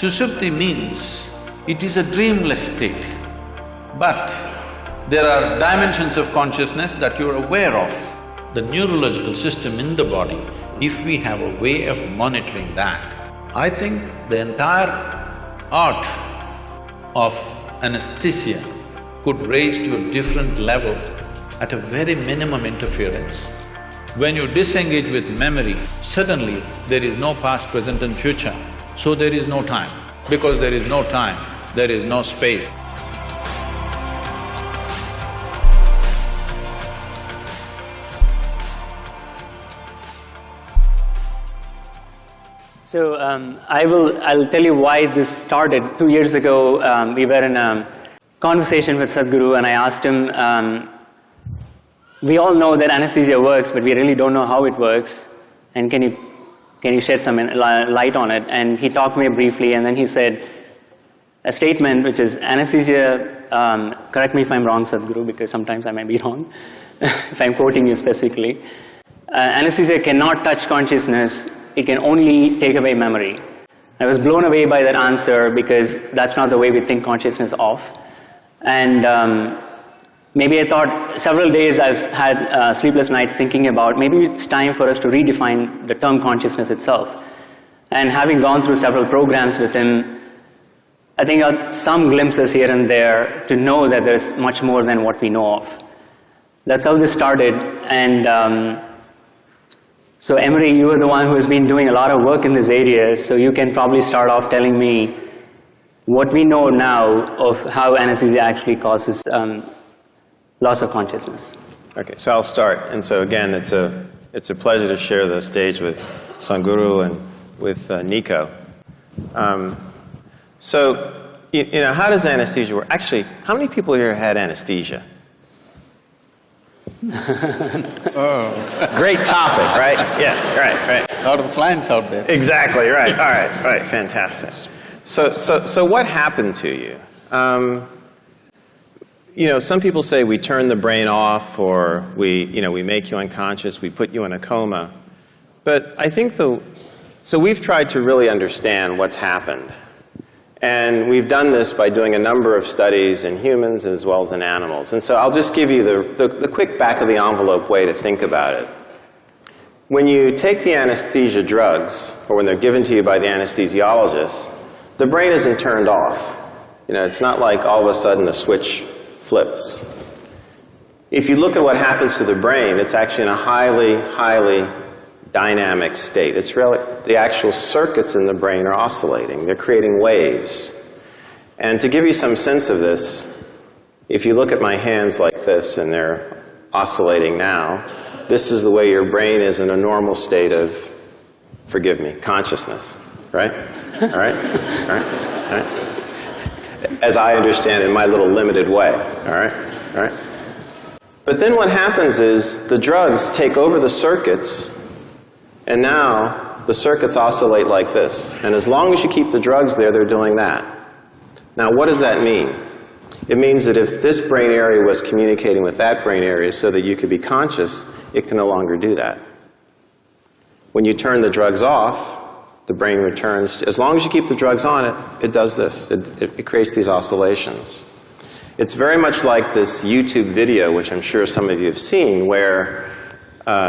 Sushupti means it is a dreamless state, but there are dimensions of consciousness that you're aware of. The neurological system in the body, if we have a way of monitoring that, I think the entire art of anesthesia could raise to a different level at a very minimum interference. When you disengage with memory, suddenly there is no past, present and future, so there is no time. Because there is no time, there is no space. So I'll tell you why this started. 2 years ago, we were in a conversation with Sadhguru, and I asked him, we all know that anesthesia works, but we really don't know how it works, and can you shed some light on it? And he talked to me briefly, and then he said a statement which is, anesthesia, correct me if I'm wrong, Sadhguru, because sometimes I might be wrong, if I'm quoting you specifically, anesthesia cannot touch consciousness, it can only take away memory. I was blown away by that answer because that's not the way we think consciousness of. And maybe I thought, several days I've had sleepless nights thinking about maybe it's time for us to redefine the term consciousness itself. And having gone through several programs with him, I think I got some glimpses here and there to know that there's much more than what we know of. That's how this started. And so Emery, you are the one who has been doing a lot of work in this area, so you can probably start off telling me what we know now of how anesthesia actually causes loss of consciousness. Okay, so I'll start. And so again, it's a pleasure to share the stage with Sadhguru and with Nico. So, you know, how does anesthesia work? Actually, how many people here had anesthesia? Oh. Great topic, right? Yeah, right. A lot of clients out there. Exactly, right. All right, fantastic. So what happened to you? You know, some people say we turn the brain off, or we make you unconscious, we put you in a coma. But I think so we've tried to really understand what's happened. And we've done this by doing a number of studies in humans as well as in animals. And so I'll just give you the quick back-of-the-envelope way to think about it. When you take the anesthesia drugs, or when they're given to you by the anesthesiologist, the brain isn't turned off. You know, it's not like all of a sudden a switch flips. If you look at what happens to the brain, it's actually in a highly dynamic state. It's really, the actual circuits in the brain are oscillating. They're creating waves. And to give you some sense of this, if you look at my hands like this, and they're oscillating now, this is the way your brain is in a normal state of, forgive me, consciousness, right? All right? All right? As I understand it in my little limited way, all right? All right? But then what happens is the drugs take over the circuits, and now the circuits oscillate like this. And as long as you keep the drugs there, they're doing that. Now, what does that mean? It means that if this brain area was communicating with that brain area so that you could be conscious, it can no longer do that. When you turn the drugs off, the brain returns. As long as you keep the drugs on, it does this. It creates these oscillations. It's very much like this YouTube video, which I'm sure some of you have seen, where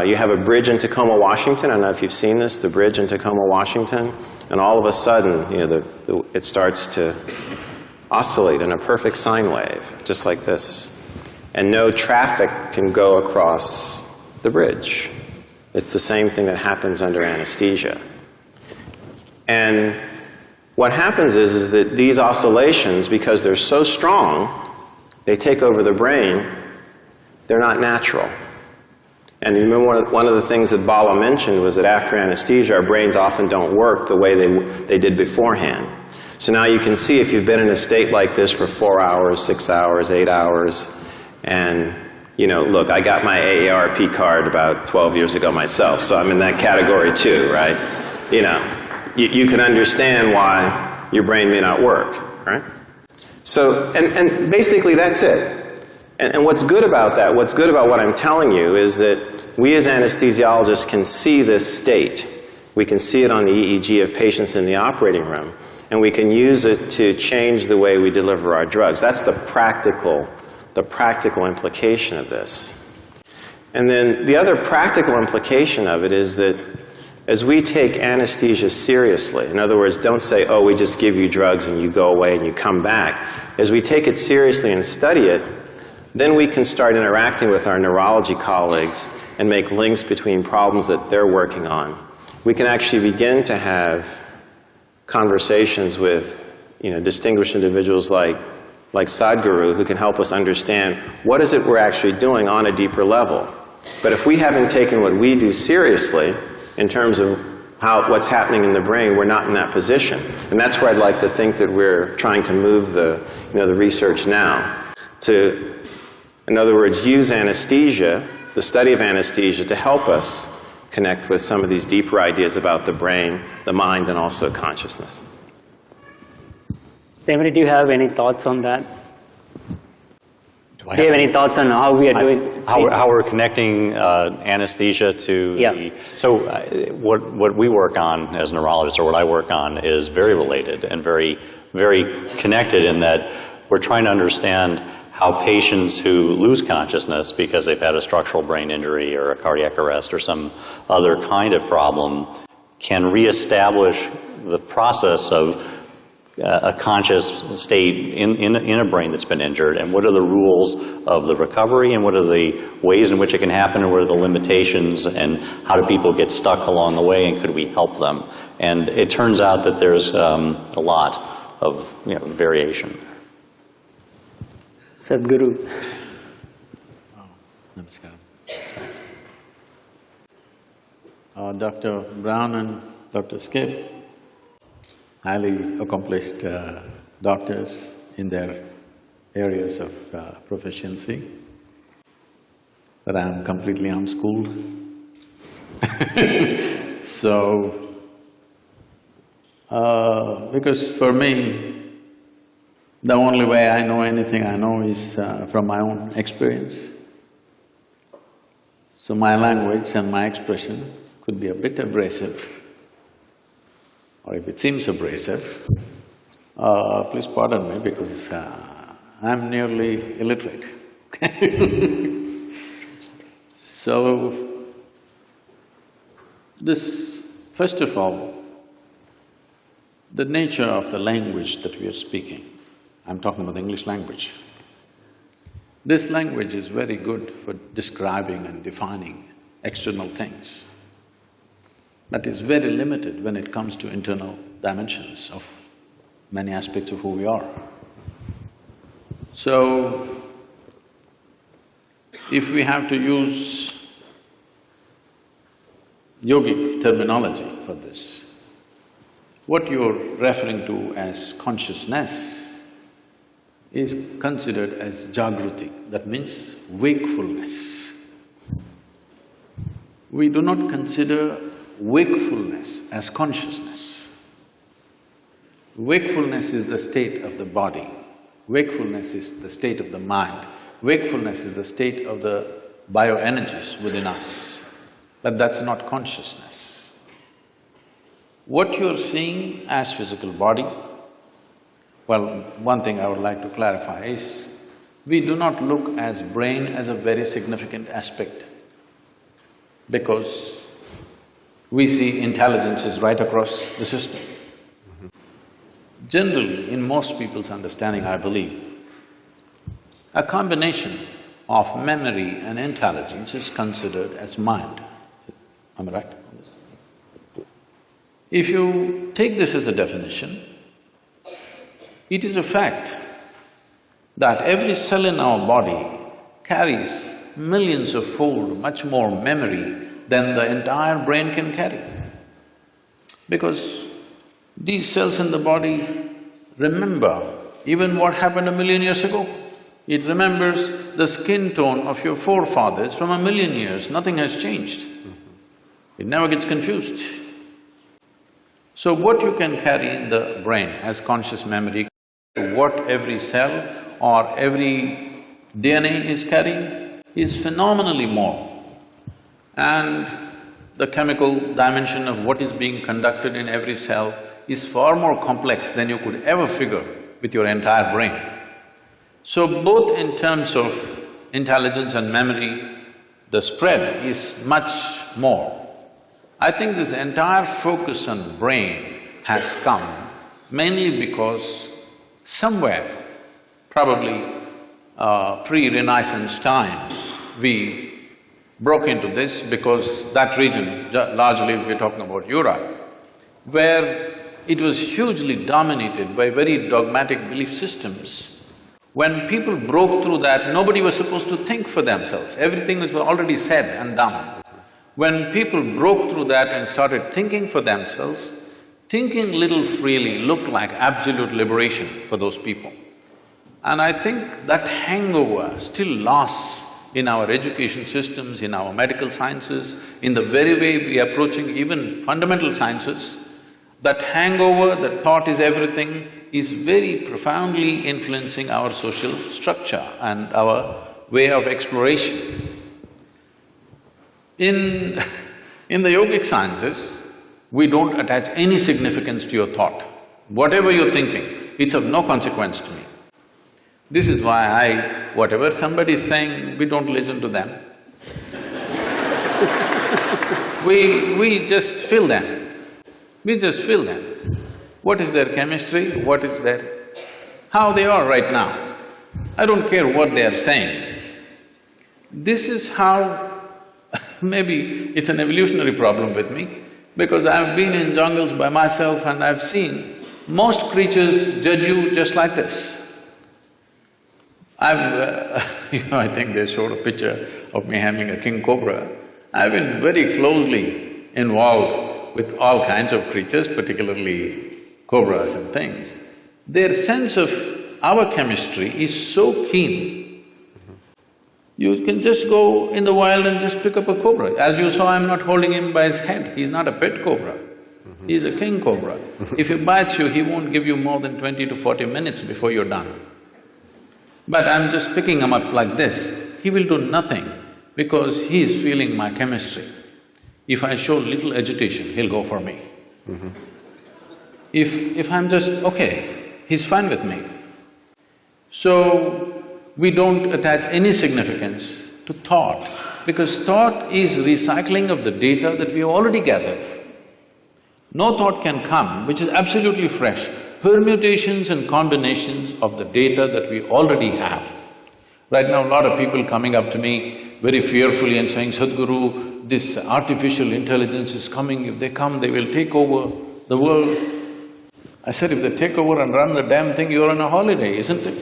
you have a bridge in Tacoma, Washington. I don't know if you've seen this, the bridge in Tacoma, Washington. And all of a sudden, you know, it starts to oscillate in a perfect sine wave, just like this. And no traffic can go across the bridge. It's the same thing that happens under anesthesia. And what happens is that these oscillations, because they're so strong, they take over the brain, they're not natural. And you remember one of the things that Bala mentioned was that after anesthesia, our brains often don't work the way they did beforehand. So now you can see if you've been in a state like this for 4 hours, 6 hours, 8 hours, and, you know, look, I got my AARP card about 12 years ago myself, so I'm in that category too, right? You know, you can understand why your brain may not work, right? So, and basically that's it. And what's good about that, what's good about what I'm telling you is that we as anesthesiologists can see this state. We can see it on the EEG of patients in the operating room. and we can use it to change the way we deliver our drugs. That's the practical implication of this. And then the other practical implication of it is that as we take anesthesia seriously, in other words, don't say, oh, we just give you drugs and you go away and you come back. As we take it seriously and study it, then we can start interacting with our neurology colleagues and make links between problems that they're working on. We can actually begin to have conversations with, distinguished individuals like Sadhguru, who can help us understand what is it we're actually doing on a deeper level. But if we haven't taken what we do seriously in terms of what's happening in the brain, we're not in that position. And that's where I'd like to think that we're trying to move the research now to, in other words, use anesthesia, the study of anesthesia, to help us connect with some of these deeper ideas about the brain, the mind, and also consciousness. Emery, do you have any thoughts on that? Do you have any thoughts on how we are doing? How we're connecting anesthesia to the... So what we work on as neurologists, or what I work on, is very related and very, very connected in that we're trying to understand how patients who lose consciousness because they've had a structural brain injury or a cardiac arrest or some other kind of problem can reestablish the process of a conscious state in a brain that's been injured, and what are the rules of the recovery, and what are the ways in which it can happen, and what are the limitations, and how do people get stuck along the way, and could we help them? And it turns out that there's a lot of variation. Sadhguru. Namaskaram. Dr. Brown and Dr. Schiff, highly accomplished doctors in their areas of proficiency, but I'm completely unschooled. So, because for me, the only way I know anything I know is from my own experience. So my language and my expression could be a bit abrasive, or if it seems abrasive, please pardon me because I'm nearly illiterate. So, first of all, the nature of the language that we are speaking, I'm talking about the English language. This language is very good for describing and defining external things, but is very limited when it comes to internal dimensions of many aspects of who we are. So, if we have to use yogic terminology for this, what you're referring to as consciousness is considered as jaagrithi, that means wakefulness. We do not consider wakefulness as consciousness. Wakefulness is the state of the body, wakefulness is the state of the mind, wakefulness is the state of the bioenergies within us, but that's not consciousness. What you're seeing as physical body, well, one thing I would like to clarify is, we do not look as brain as a very significant aspect, because we see intelligence is right across the system. Generally, in most people's understanding, I believe, a combination of memory and intelligence is considered as mind. Am I right on this? If you take this as a definition, it is a fact that every cell in our body carries millions of fold much more memory than the entire brain can carry. Because these cells in the body remember even what happened 1,000,000 years ago. It remembers the skin tone of your forefathers from 1,000,000 years, nothing has changed. It never gets confused. So what you can carry in the brain as conscious memory, what every cell or every DNA is carrying is phenomenally more. And the chemical dimension of what is being conducted in every cell is far more complex than you could ever figure with your entire brain. So both in terms of intelligence and memory, the spread is much more. I think this entire focus on brain has come mainly because somewhere, probably pre-Renaissance time, we broke into this because that region, largely we're talking about Europe, where it was hugely dominated by very dogmatic belief systems. When people broke through that, nobody was supposed to think for themselves, everything was already said and done. When people broke through that and started thinking for themselves, thinking little freely looked like absolute liberation for those people. And I think that hangover still lasts in our education systems, in our medical sciences, in the very way we are approaching even fundamental sciences. That hangover, that thought is everything, is very profoundly influencing our social structure and our way of exploration. In the yogic sciences, we don't attach any significance to your thought. Whatever you're thinking, it's of no consequence to me. This is why whatever somebody is saying, we don't listen to them. We just feel them. We just feel them. What is their chemistry, what is their… how they are right now. I don't care what they are saying. This is how… maybe it's an evolutionary problem with me, because I've been in jungles by myself and I've seen most creatures judge you just like this. I think they showed a picture of me having a king cobra. I've been very closely involved with all kinds of creatures, particularly cobras and things. Their sense of our chemistry is so keen. You can just go in the wild and just pick up a cobra. As you saw, I'm not holding him by his head, he's not a pet cobra. He's a king cobra. If he bites you, he won't give you more than 20 to 40 minutes before you're done. But I'm just picking him up like this, he will do nothing because he's feeling my chemistry. If I show little agitation, he'll go for me. If I'm just, okay, he's fine with me. So, we don't attach any significance to thought, because thought is recycling of the data that we have already gathered. No thought can come which is absolutely fresh. Permutations and combinations of the data that we already have. Right now, a lot of people coming up to me very fearfully and saying, Sadhguru, this artificial intelligence is coming, if they come, they will take over the world. I said, if they take over and run the damn thing, you're on a holiday, isn't it?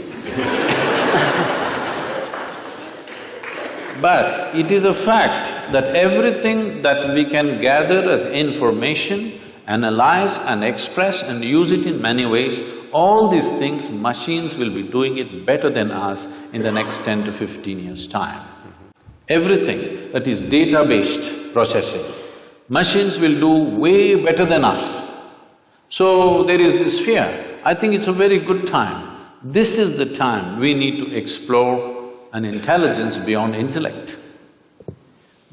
But it is a fact that everything that we can gather as information, analyze and express and use it in many ways, all these things, machines will be doing it better than us in the next 10 to 15 years' time. Everything that is data-based processing, machines will do way better than us. So there is this fear. I think it's a very good time. This is the time we need to explore an intelligence beyond intellect.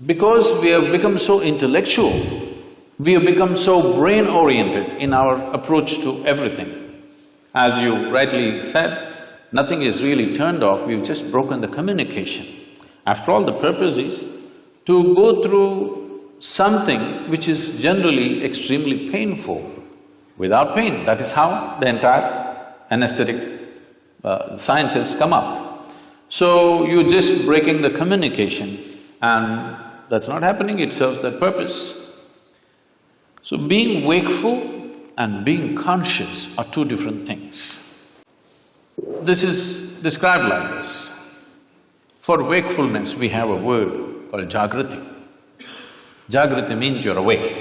Because we have become so intellectual, we have become so brain-oriented in our approach to everything. As you rightly said, nothing is really turned off, we've just broken the communication. After all, the purpose is to go through something which is generally extremely painful without pain. That is how the entire anesthetic science has come up. So, you're just breaking the communication and that's not happening, it serves that purpose. So, being wakeful and being conscious are two different things. This is described like this. For wakefulness, we have a word called jaagrithi. Jaagrithi means you're awake.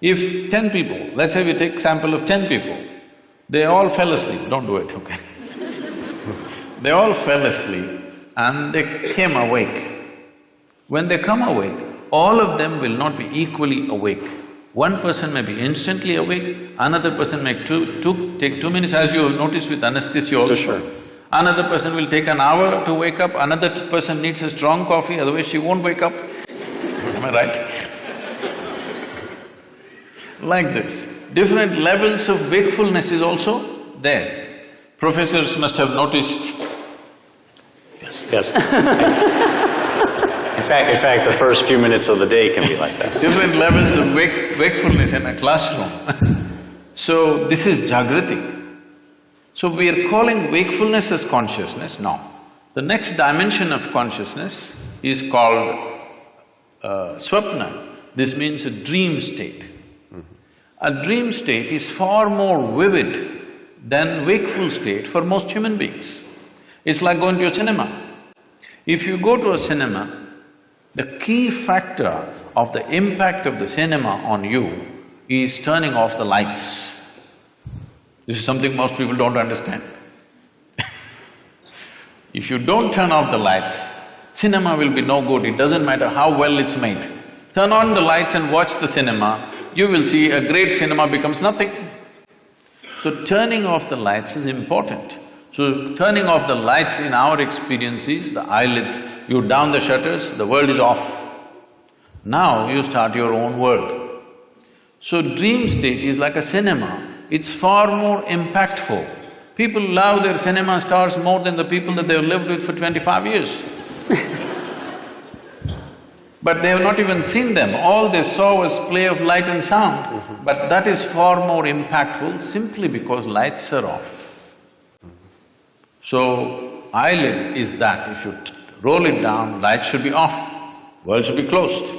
If 10 people, let's say we take sample of 10 people, they all fell asleep, don't do it, okay? They all fell asleep and they came awake. When they come awake, all of them will not be equally awake. One person may be instantly awake, another person may take 2 minutes, as you have noticed with anesthesia also. Sure. Another person will take an hour to wake up, another person needs a strong coffee, otherwise she won't wake up. Am I right? Like this. Different levels of wakefulness is also there. Professors must have noticed. Yes, yes. In fact, the first few minutes of the day can be like that. Different levels of wakefulness in a classroom. So, this is jaagrithi. So, we are calling wakefulness as consciousness? No. The next dimension of consciousness is called swapna. This means a dream state. A dream state is far more vivid than wakeful state for most human beings. It's like going to a cinema. If you go to a cinema, the key factor of the impact of the cinema on you is turning off the lights. This is something most people don't understand. If you don't turn off the lights, cinema will be no good, it doesn't matter how well it's made. Turn on the lights and watch the cinema, you will see a great cinema becomes nothing. So turning off the lights is important. So turning off the lights in our experience is the eyelids, you down the shutters, the world is off. Now you start your own world. So dream state is like a cinema, it's far more impactful. People love their cinema stars more than the people that they've lived with for 25 years. But they have not even seen them, all they saw was play of light and sound. But that is far more impactful simply because lights are off. So, eyelid is that, if you roll it down, light should be off, world should be closed.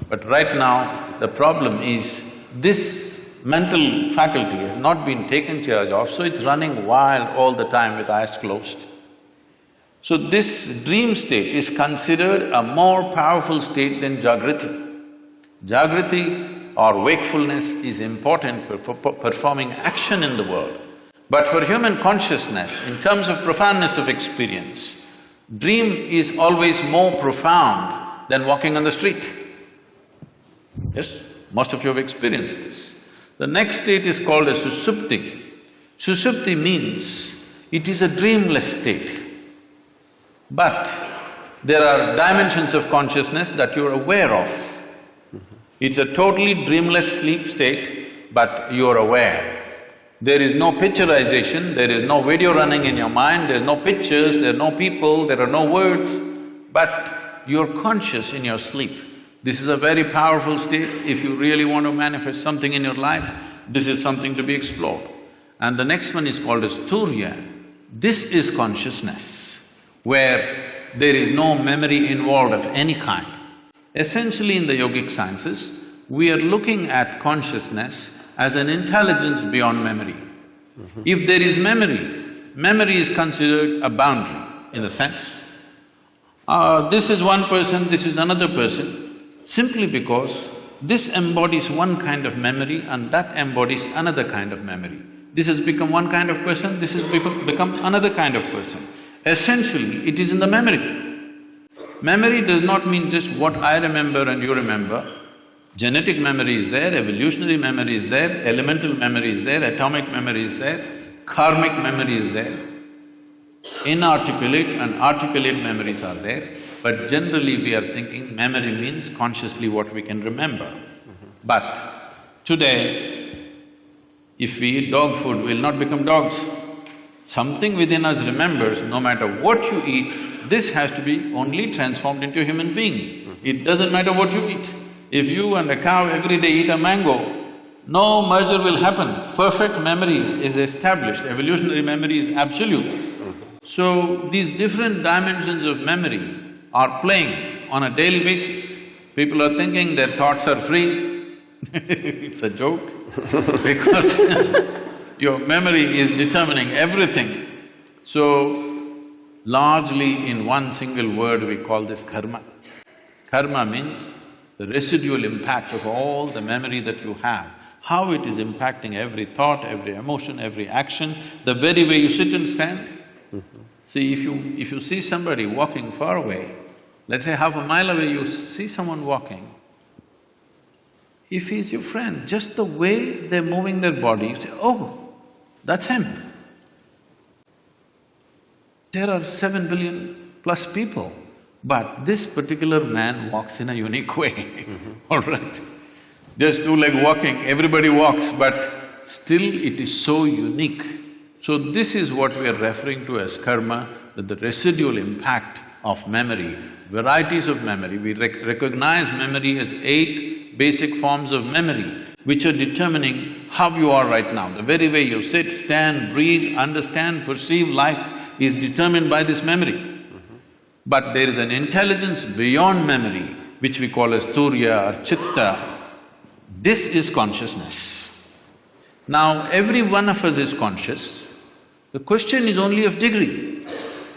But right now, the problem is this mental faculty has not been taken charge of, so it's running wild all the time with eyes closed. So this dream state is considered a more powerful state than jaagrithi. Jaagrithi or wakefulness is important for performing action in the world. But for human consciousness, in terms of profoundness of experience, dream is always more profound than walking on the street. Yes, most of you have experienced this. The next state is called as susupti. Susupti means it is a dreamless state. But there are dimensions of consciousness that you're aware of. It's a totally dreamless sleep state, but you're aware. There is no picturization, there is no video running in your mind, there are no pictures, there are no people, there are no words, but you're conscious in your sleep. This is a very powerful state. If you really want to manifest something in your life, this is something to be explored. And the next one is called as turya. This is consciousness, where there is no memory involved of any kind. Essentially in the yogic sciences, we are looking at consciousness as an intelligence beyond memory. If there is memory, memory is considered a boundary in the sense, this is one person, this is another person, simply because this embodies one kind of memory and that embodies another kind of memory. This has become one kind of person, this has become another kind of person. Essentially, it is in the memory. Memory does not mean just what I remember and you remember. Genetic memory is there, evolutionary memory is there, elemental memory is there, atomic memory is there, karmic memory is there. Inarticulate and articulate memories are there, but generally we are thinking memory means consciously what we can remember. But today, if we eat dog food, we'll not become dogs. Something within us remembers, no matter what you eat, this has to be only transformed into a human being. It doesn't matter what you eat. If you and a cow every day eat a mango, no merger will happen. Perfect memory is established, evolutionary memory is absolute. So, these different dimensions of memory are playing on a daily basis. People are thinking their thoughts are free. It's a joke because your memory is determining everything. So, largely in one single word we call this karma. Karma means the residual impact of all the memory that you have, how it is impacting every thought, every emotion, every action, the very way you sit and stand. See, if you see somebody walking far away, let's say half a mile away you see someone walking, if he's your friend, just the way they're moving their body, you say, oh, that's him. There are 7 billion plus people, but this particular man walks in a unique way, all right? Just two-leg walking, everybody walks, but still it is so unique. So this is what we are referring to as karma, that the residual impact of memory, varieties of memory. We recognize memory as 8 basic forms of memory, which are determining how you are right now. The very way you sit, stand, breathe, understand, perceive life is determined by this memory. But there is an intelligence beyond memory, which we call as Turiya or Chitta. This is consciousness. Now, every one of us is conscious. The question is only of degree.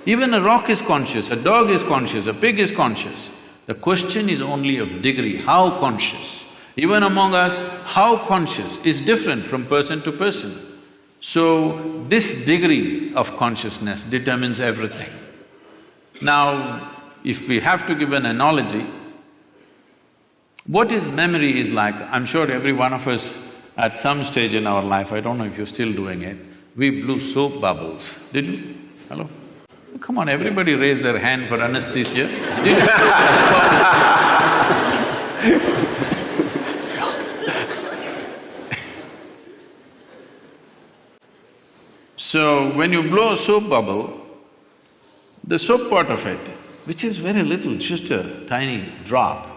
Even a rock is conscious, a dog is conscious, a pig is conscious. The question is only of degree, how conscious. Even among us, how conscious is different from person to person. So, this degree of consciousness determines everything. Now, if we have to give an analogy, what is memory is like, I'm sure every one of us at some stage in our life, I don't know if you're still doing it, we blew soap bubbles. Did you? Hello? Come on, everybody raise their hand for anesthesia. Did you? So, when you blow a soap bubble, the soap part of it, which is very little, just a tiny drop,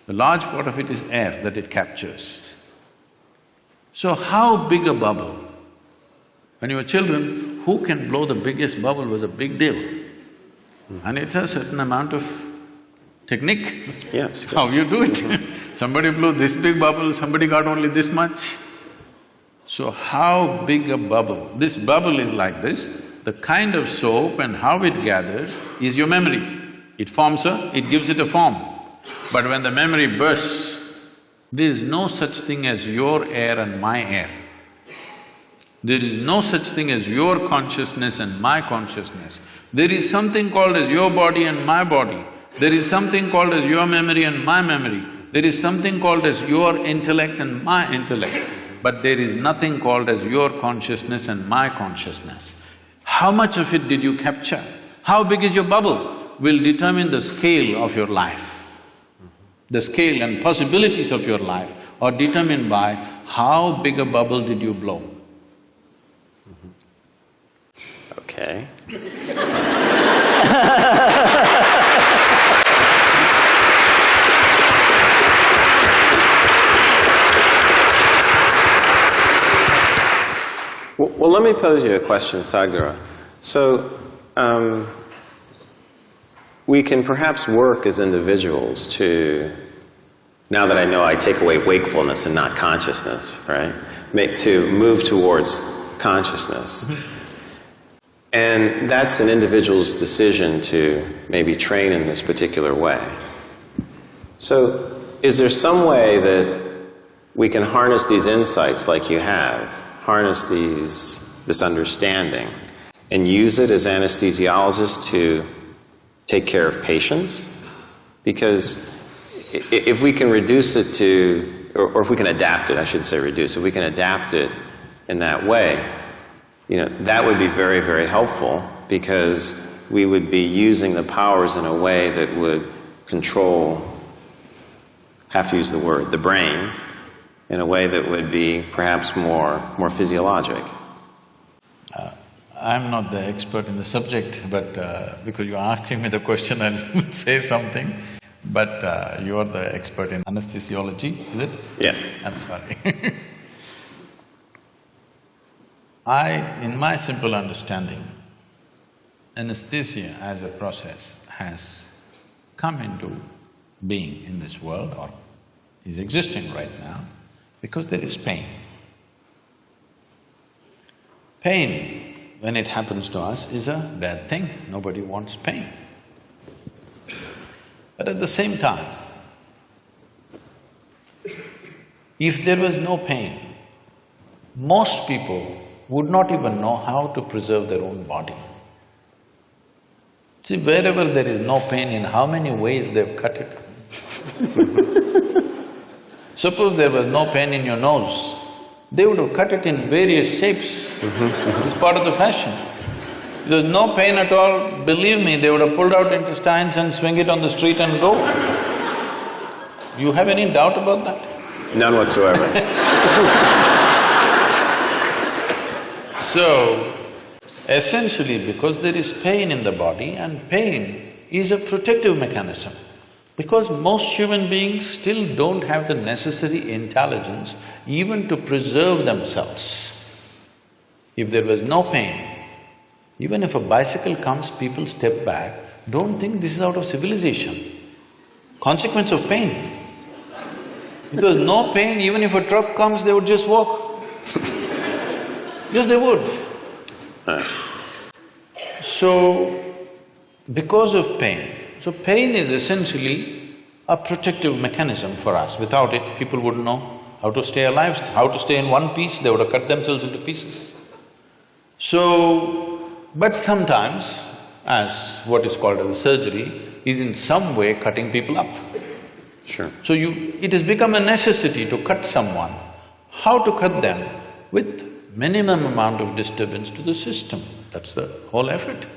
the large part of it is air that it captures. So how big a bubble? When you were children, who can blow the biggest bubble was a big deal. And it's a certain amount of technique. Yeah, how you do it. Somebody blew this big bubble, somebody got only this much. So how big a bubble? This bubble is like this. The kind of soap and how it gathers is your memory. It forms it gives it a form. But when the memory bursts, there is no such thing as your air and my air. There is no such thing as your consciousness and my consciousness. There is something called as your body and my body. There is something called as your memory and my memory. There is something called as your intellect and my intellect. But there is nothing called as your consciousness and my consciousness. How much of it did you capture? How big is your bubble will determine the scale of your life. The scale and possibilities of your life are determined by how big a bubble did you blow. Okay. Well, let me pose you a question, Sadhguru. So, we can perhaps work as individuals to, now that I know I take away wakefulness and not consciousness, right? To move towards consciousness. And that's an individual's decision to maybe train in this particular way. So, is there some way that we can harness these insights like you have, harness this understanding, and use it as anesthesiologists to take care of patients? Because if we can reduce it to, or if we can adapt it, I should say reduce, if we can adapt it in that way, that would be very, very helpful, because we would be using the powers in a way that would control, have to use the word, the brain, in a way that would be perhaps more physiologic. I'm not the expert in the subject, but because you're asking me the question, I'll say something. But you're the expert in anesthesiology, is it? Yeah. I'm sorry. in my simple understanding, anesthesia as a process has come into being in this world, or is existing right now, because there is pain. Pain, when it happens to us, is a bad thing. Nobody wants pain. But at the same time, if there was no pain, most people would not even know how to preserve their own body. See, wherever there is no pain, in how many ways they've cut it. Suppose there was no pain in your nose, they would have cut it in various shapes. It's part of the fashion. If there's no pain at all, believe me, they would have pulled out intestines and swing it on the street and go. You have any doubt about that? None whatsoever. So, essentially because there is pain in the body, and pain is a protective mechanism. Because most human beings still don't have the necessary intelligence even to preserve themselves. If there was no pain, even if a bicycle comes, people step back, don't think this is out of civilization. Consequence of pain. Because no pain, even if a truck comes, they would just walk. Yes, they would. So, because of pain, so pain is essentially a protective mechanism for us. Without it, people wouldn't know how to stay alive, how to stay in one piece, they would have cut themselves into pieces. So, but sometimes, as what is called as surgery, is in some way cutting people up. Sure. So it has become a necessity to cut someone. How to cut them? With minimum amount of disturbance to the system. That's the whole effort.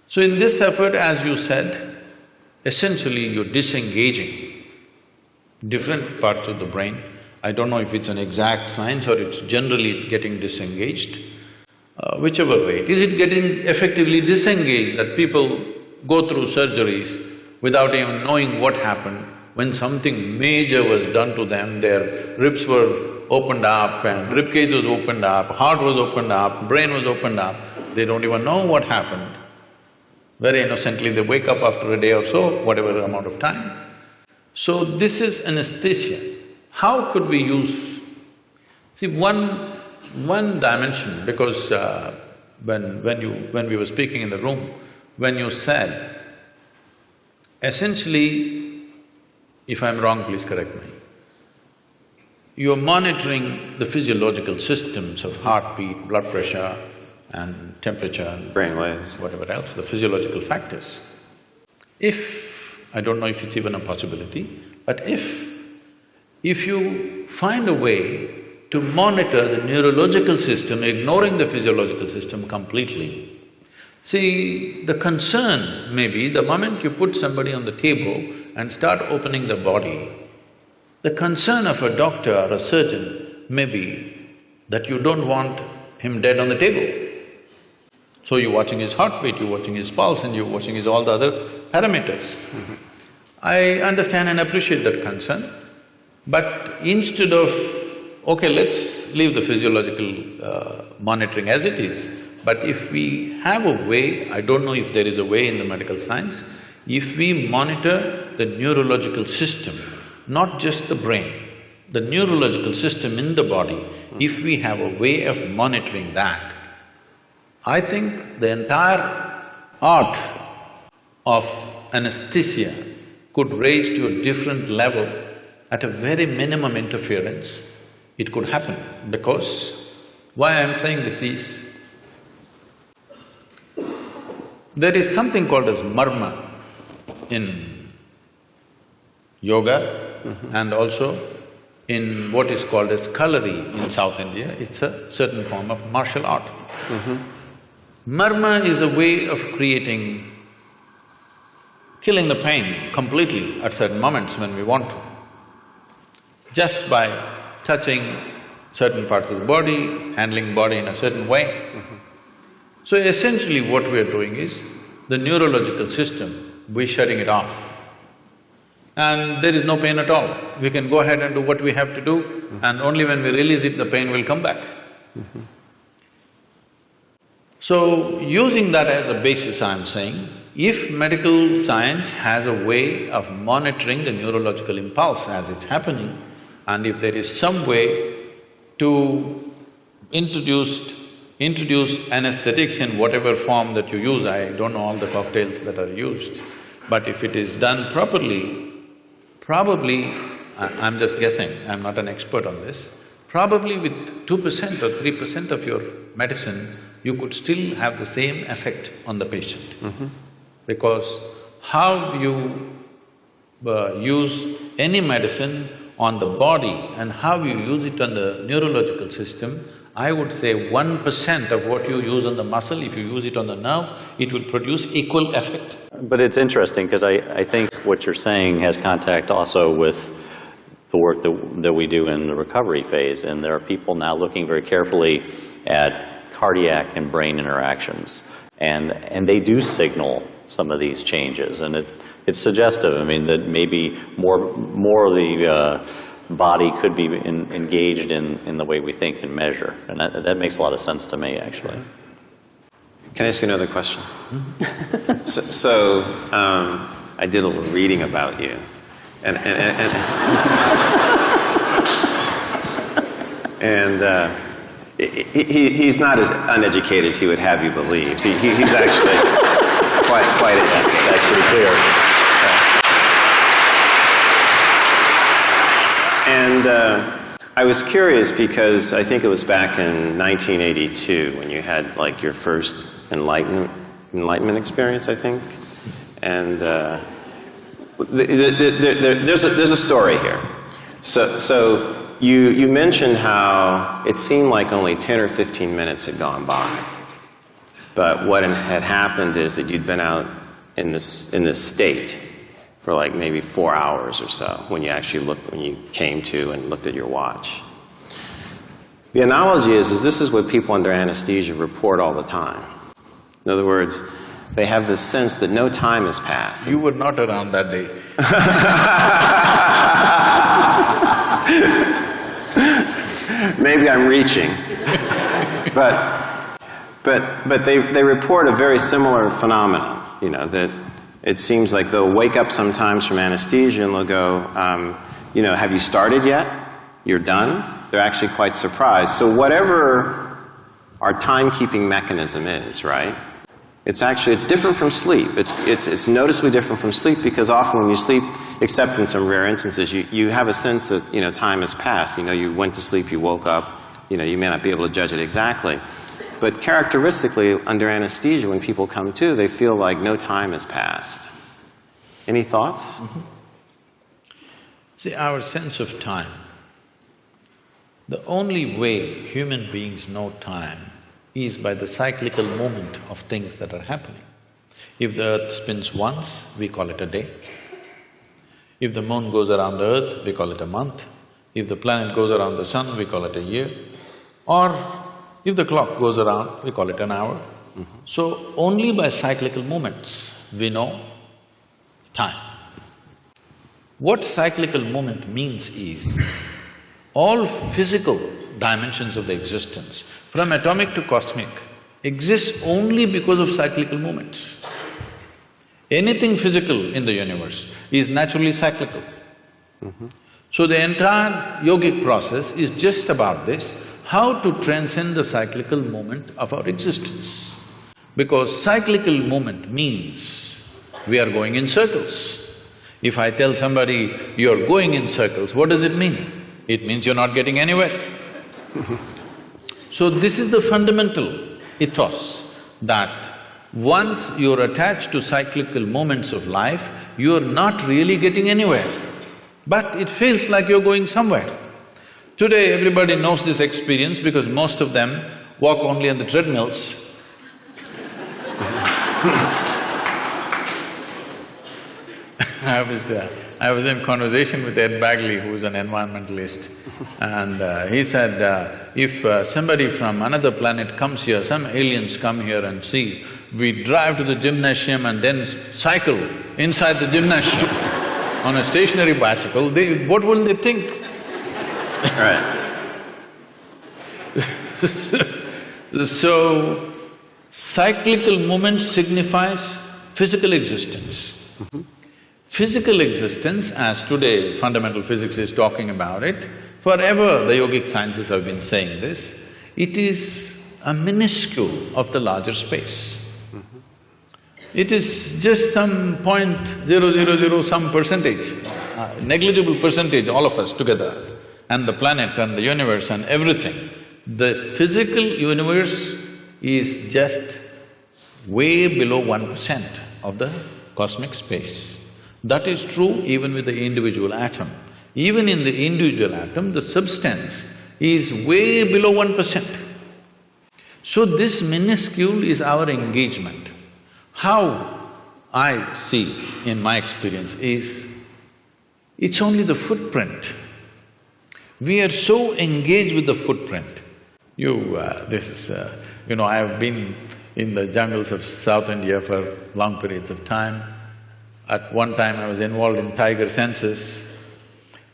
So in this effort, as you said, essentially you're disengaging different parts of the brain. I don't know if it's an exact science or it's generally getting disengaged. Whichever way, is it getting effectively disengaged that people go through surgeries without even knowing what happened? When something major was done to them, their ribs were opened up and ribcage was opened up, heart was opened up, brain was opened up, they don't even know what happened. Very innocently, they wake up after a day or so, whatever amount of time. So this is anesthesia. How could we use… See, one dimension, because when we were speaking in the room, when you said, essentially, if I'm wrong, please correct me, you're monitoring the physiological systems of heartbeat, blood pressure and temperature, brainwaves, whatever else, the physiological factors. If… I don't know if it's even a possibility, but if you find a way to monitor the neurological system, ignoring the physiological system completely. See, the concern may be the moment you put somebody on the table and start opening the body, the concern of a doctor or a surgeon may be that you don't want him dead on the table. So you're watching his heartbeat, you're watching his pulse and you're watching his all the other parameters. I understand and appreciate that concern, but instead of… okay, let's leave the physiological monitoring as it is, but if we have a way, I don't know if there is a way in the medical science, if we monitor the neurological system, not just the brain, the neurological system in the body, if we have a way of monitoring that, I think the entire art of anesthesia could raise to a different level at a very minimum interference. It could happen because why I'm saying this is, there is something called as marma in yoga and also in what is called as kalari in South India. It's a certain form of martial art. Marma is a way of killing the pain completely at certain moments when we want to, just by touching certain parts of the body, handling body in a certain way. So essentially what we're doing is, the neurological system, we're shutting it off. And there is no pain at all. We can go ahead and do what we have to do, and only when we release it, the pain will come back. So, using that as a basis, I'm saying, if medical science has a way of monitoring the neurological impulse as it's happening, and if there is some way to introduce anesthetics in whatever form that you use, I don't know all the cocktails that are used, but if it is done properly, probably, I'm just guessing, I'm not an expert on this, probably with 2% or 3% of your medicine, you could still have the same effect on the patient. Because how you use any medicine on the body and how you use it on the neurological system, I would say 1% of what you use on the muscle, if you use it on the nerve, it will produce equal effect. But it's interesting because I think what you're saying has contact also with the work that we do in the recovery phase, and there are people now looking very carefully at cardiac and brain interactions. And they do signal some of these changes, and it's suggestive. I mean, that maybe more of the body could be engaged in the way we think and measure, and that makes a lot of sense to me, actually. Can I ask you another question? So I did a little reading about you, and he's not as uneducated as he would have you believe. So he's actually quite educated. That's pretty clear. And I was curious because I think it was back in 1982 when you had like your first enlightenment experience, I think. And there's a story here. So you mentioned how it seemed like only 10 or 15 minutes had gone by. But what had happened is that you'd been out in this state for like maybe 4 hours or so when you came to and looked at your watch. The analogy is this is what people under anesthesia report all the time. In other words, they have this sense that no time has passed. You were not around that day. Maybe I'm reaching. But they report a very similar phenomenon, you know, that it seems like they'll wake up sometimes from anesthesia and they'll go, you know, have you started yet? You're done? They're actually quite surprised. So whatever our timekeeping mechanism is, right? It's different from sleep. It's noticeably different from sleep because often when you sleep, except in some rare instances, you have a sense that, you know, time has passed. You know, you went to sleep, you woke up, you know, you may not be able to judge it exactly. But characteristically, under anesthesia, when people come to, they feel like no time has passed. Any thoughts? Mm-hmm. See, our sense of time, the only way human beings know time is by the cyclical movement of things that are happening. If the earth spins once, we call it a day. If the moon goes around the earth, we call it a month. If the planet goes around the sun, we call it a year. Or if the clock goes around, we call it an hour. Mm-hmm. So only by cyclical movements we know time. What cyclical movement means is, all physical dimensions of the existence, from atomic to cosmic, exists only because of cyclical movements. Anything physical in the universe is naturally cyclical. Mm-hmm. So the entire yogic process is just about this, how to transcend the cyclical movement of our existence. Because cyclical movement means we are going in circles. If I tell somebody, you're going in circles, what does it mean? It means you're not getting anywhere. So this is the fundamental ethos, that once you're attached to cyclical moments of life, you're not really getting anywhere, but it feels like you're going somewhere. Today, everybody knows this experience because most of them walk only on the treadmills. I was in conversation with Ed Bagley, who's an environmentalist, and he said, if somebody from another planet comes here, some aliens come here and see, we drive to the gymnasium and then cycle inside the gymnasium on a stationary bicycle, what will they think? Right. So, cyclical movement signifies physical existence. Mm-hmm. Physical existence, as today fundamental physics is talking about it, forever the yogic sciences have been saying this, it is a minuscule of the larger space. Mm-hmm. It is just some 0.000 some percentage, negligible percentage, all of us together, and the planet and the universe and everything. The physical universe is just way below 1% of the cosmic space. That is true even with the individual atom. Even in the individual atom, the substance is way below 1%. So this minuscule is our engagement. How I see in my experience is, it's only the footprint. We are so engaged with the footprint I have been in the jungles of South India for long periods of time. At one time I was involved in tiger census.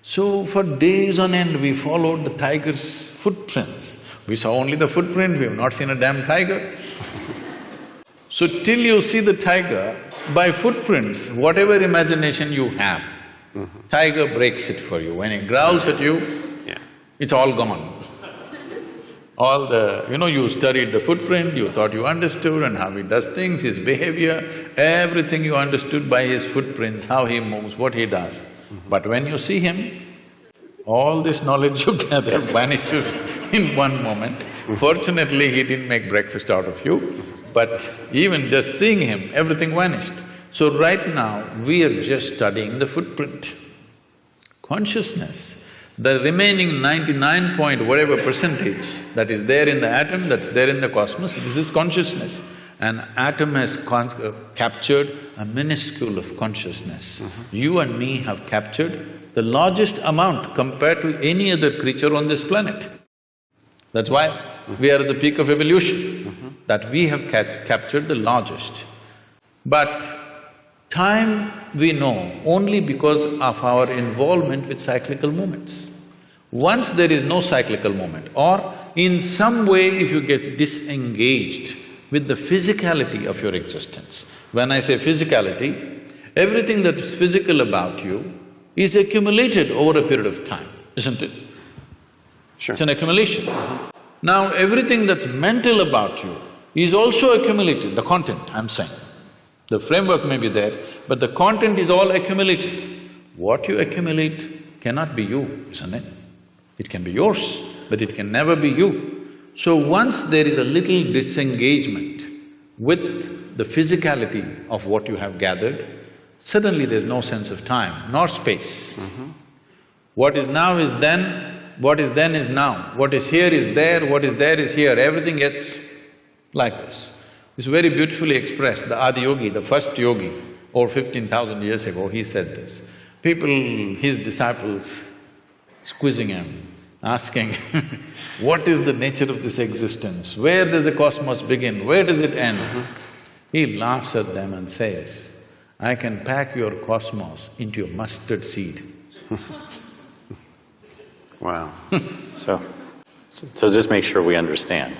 So for days on end we followed the tiger's footprints. We saw only the footprint, we have not seen a damn tiger. So till you see the tiger, by footprints, whatever imagination you have, tiger breaks it for you. When it growls at you, it's all gone. All the… you studied the footprint, you thought you understood and how he does things, his behavior, everything you understood by his footprints, how he moves, what he does. But when you see him, all this knowledge you gather vanishes in one moment. Fortunately, he didn't make breakfast out of you, but even just seeing him, everything vanished. So right now, we are just studying the footprint. Consciousness, the remaining 99 point whatever percentage that is there in the atom, that's there in the cosmos, this is consciousness. An atom has captured a minuscule of consciousness. You and me have captured the largest amount compared to any other creature on this planet. That's why we are at the peak of evolution, that we have captured the largest. But time we know only because of our involvement with cyclical movements. Once there is no cyclical movement, or in some way if you get disengaged with the physicality of your existence. When I say physicality, everything that is physical about you is accumulated over a period of time, isn't it? Sure. It's an accumulation. Now, everything that's mental about you is also accumulated, the content, I'm saying. The framework may be there, but the content is all accumulated. What you accumulate cannot be you, isn't it? It can be yours, but it can never be you. So once there is a little disengagement with the physicality of what you have gathered, suddenly there's no sense of time nor space. What is now is then, what is then is now, what is here is there, what is there is here, everything gets like this. It's very beautifully expressed. The Adi Yogi, the first yogi, over 15,000 years ago, he said this. People, his disciples, squeezing him, asking, what is the nature of this existence? Where does the cosmos begin? Where does it end? He laughs at them and says, I can pack your cosmos into a mustard seed. Wow. So just make sure we understand.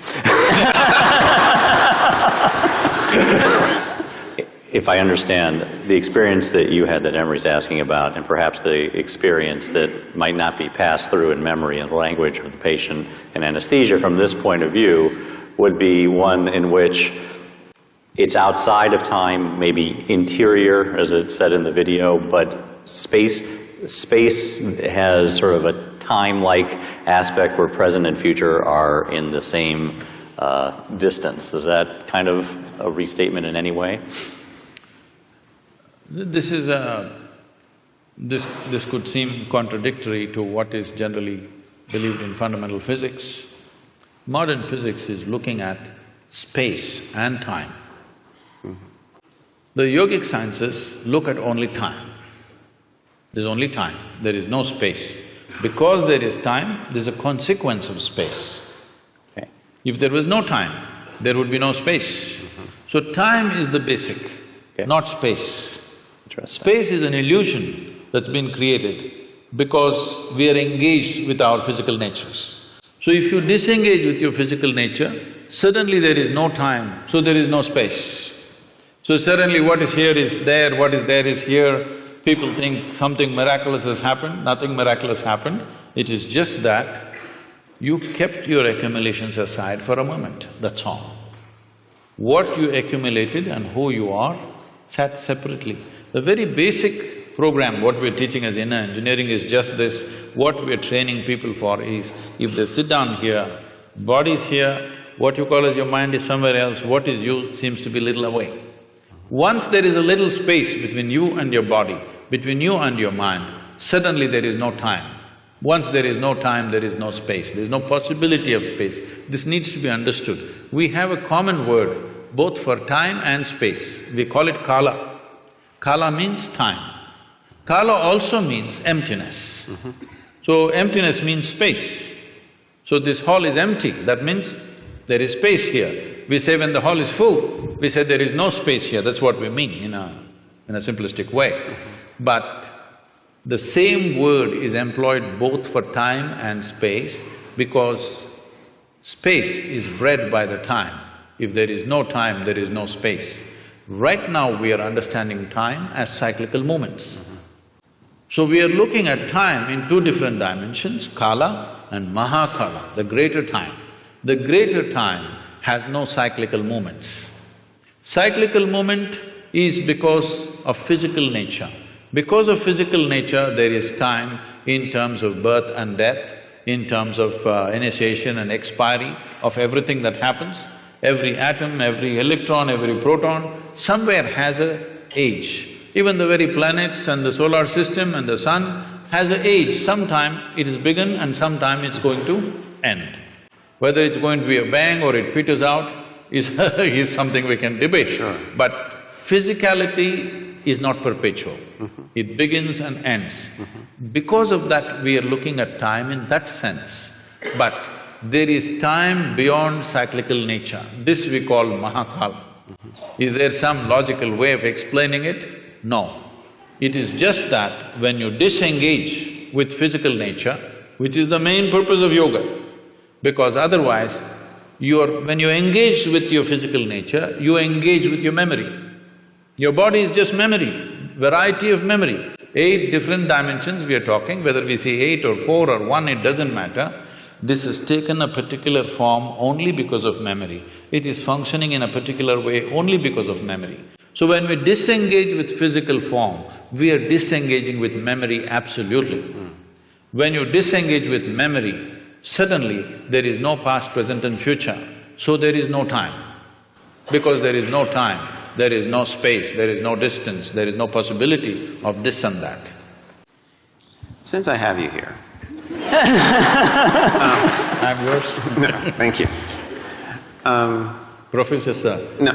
If I understand, the experience that you had that Emery's asking about, and perhaps the experience that might not be passed through in memory and language of the patient in anesthesia from this point of view, would be one in which it's outside of time, maybe interior, as it said in the video, but space has sort of a time-like aspect where present and future are in the same distance. Is that kind of a restatement in any way? This could seem contradictory to what is generally believed in fundamental physics. Modern physics is looking at space and time. The yogic sciences look at only time. There's only time, there is no space. Because there is time, there's a consequence of space. Okay. If there was no time, there would be no space. So time is the basic, not space. Space is an illusion that's been created because we are engaged with our physical natures. So if you disengage with your physical nature, suddenly there is no time, so there is no space. So suddenly what is here is there, what is there is here. People think something miraculous has happened, nothing miraculous happened. It is just that you kept your accumulations aside for a moment, that's all. What you accumulated and who you are sat separately. The very basic program, what we're teaching as inner engineering is just this. What we're training people for is, if they sit down here, body's here, what you call as your mind is somewhere else, what is you seems to be little away. Once there is a little space between you and your body, between you and your mind, suddenly there is no time. Once there is no time, there is no space, there is no possibility of space. This needs to be understood. We have a common word both for time and space. We call it kala. Kala means time. Kala also means emptiness. So emptiness means space. So this hall is empty, that means there is space here. We say when the hall is full, we say there is no space here, that's what we mean in a simplistic way. But the same word is employed both for time and space because space is bred by the time. If there is no time, there is no space. Right now we are understanding time as cyclical movements. So we are looking at time in two different dimensions, kala and mahakala, the greater time. The greater time has no cyclical movements. Cyclical movement is because of physical nature. Because of physical nature, there is time in terms of birth and death, in terms of initiation and expiry of everything that happens. Every atom, every electron, every proton, somewhere has an age. Even the very planets and the solar system and the sun has an age. Sometime it is begun and sometime it's going to end. Whether it's going to be a bang or it peters out is something we can debate. Sure. But physicality is not perpetual. It begins and ends. Because of that, we are looking at time in that sense. But there is time beyond cyclical nature. This we call mahakala. Is there some logical way of explaining it? No. It is just that when you disengage with physical nature, which is the main purpose of yoga, because otherwise, when you engage with your physical nature, you engage with your memory. Your body is just memory, variety of memory. 8 different dimensions we are talking, whether we see 8 or 4 or 1, it doesn't matter. This has taken a particular form only because of memory. It is functioning in a particular way only because of memory. So when we disengage with physical form, we are disengaging with memory absolutely. When you disengage with memory, suddenly there is no past, present and future, so there is no time. Because there is no time, there is no space, there is no distance, there is no possibility of this and that. Since I have you here… I'm yours. No, thank you. Professor Sir. No.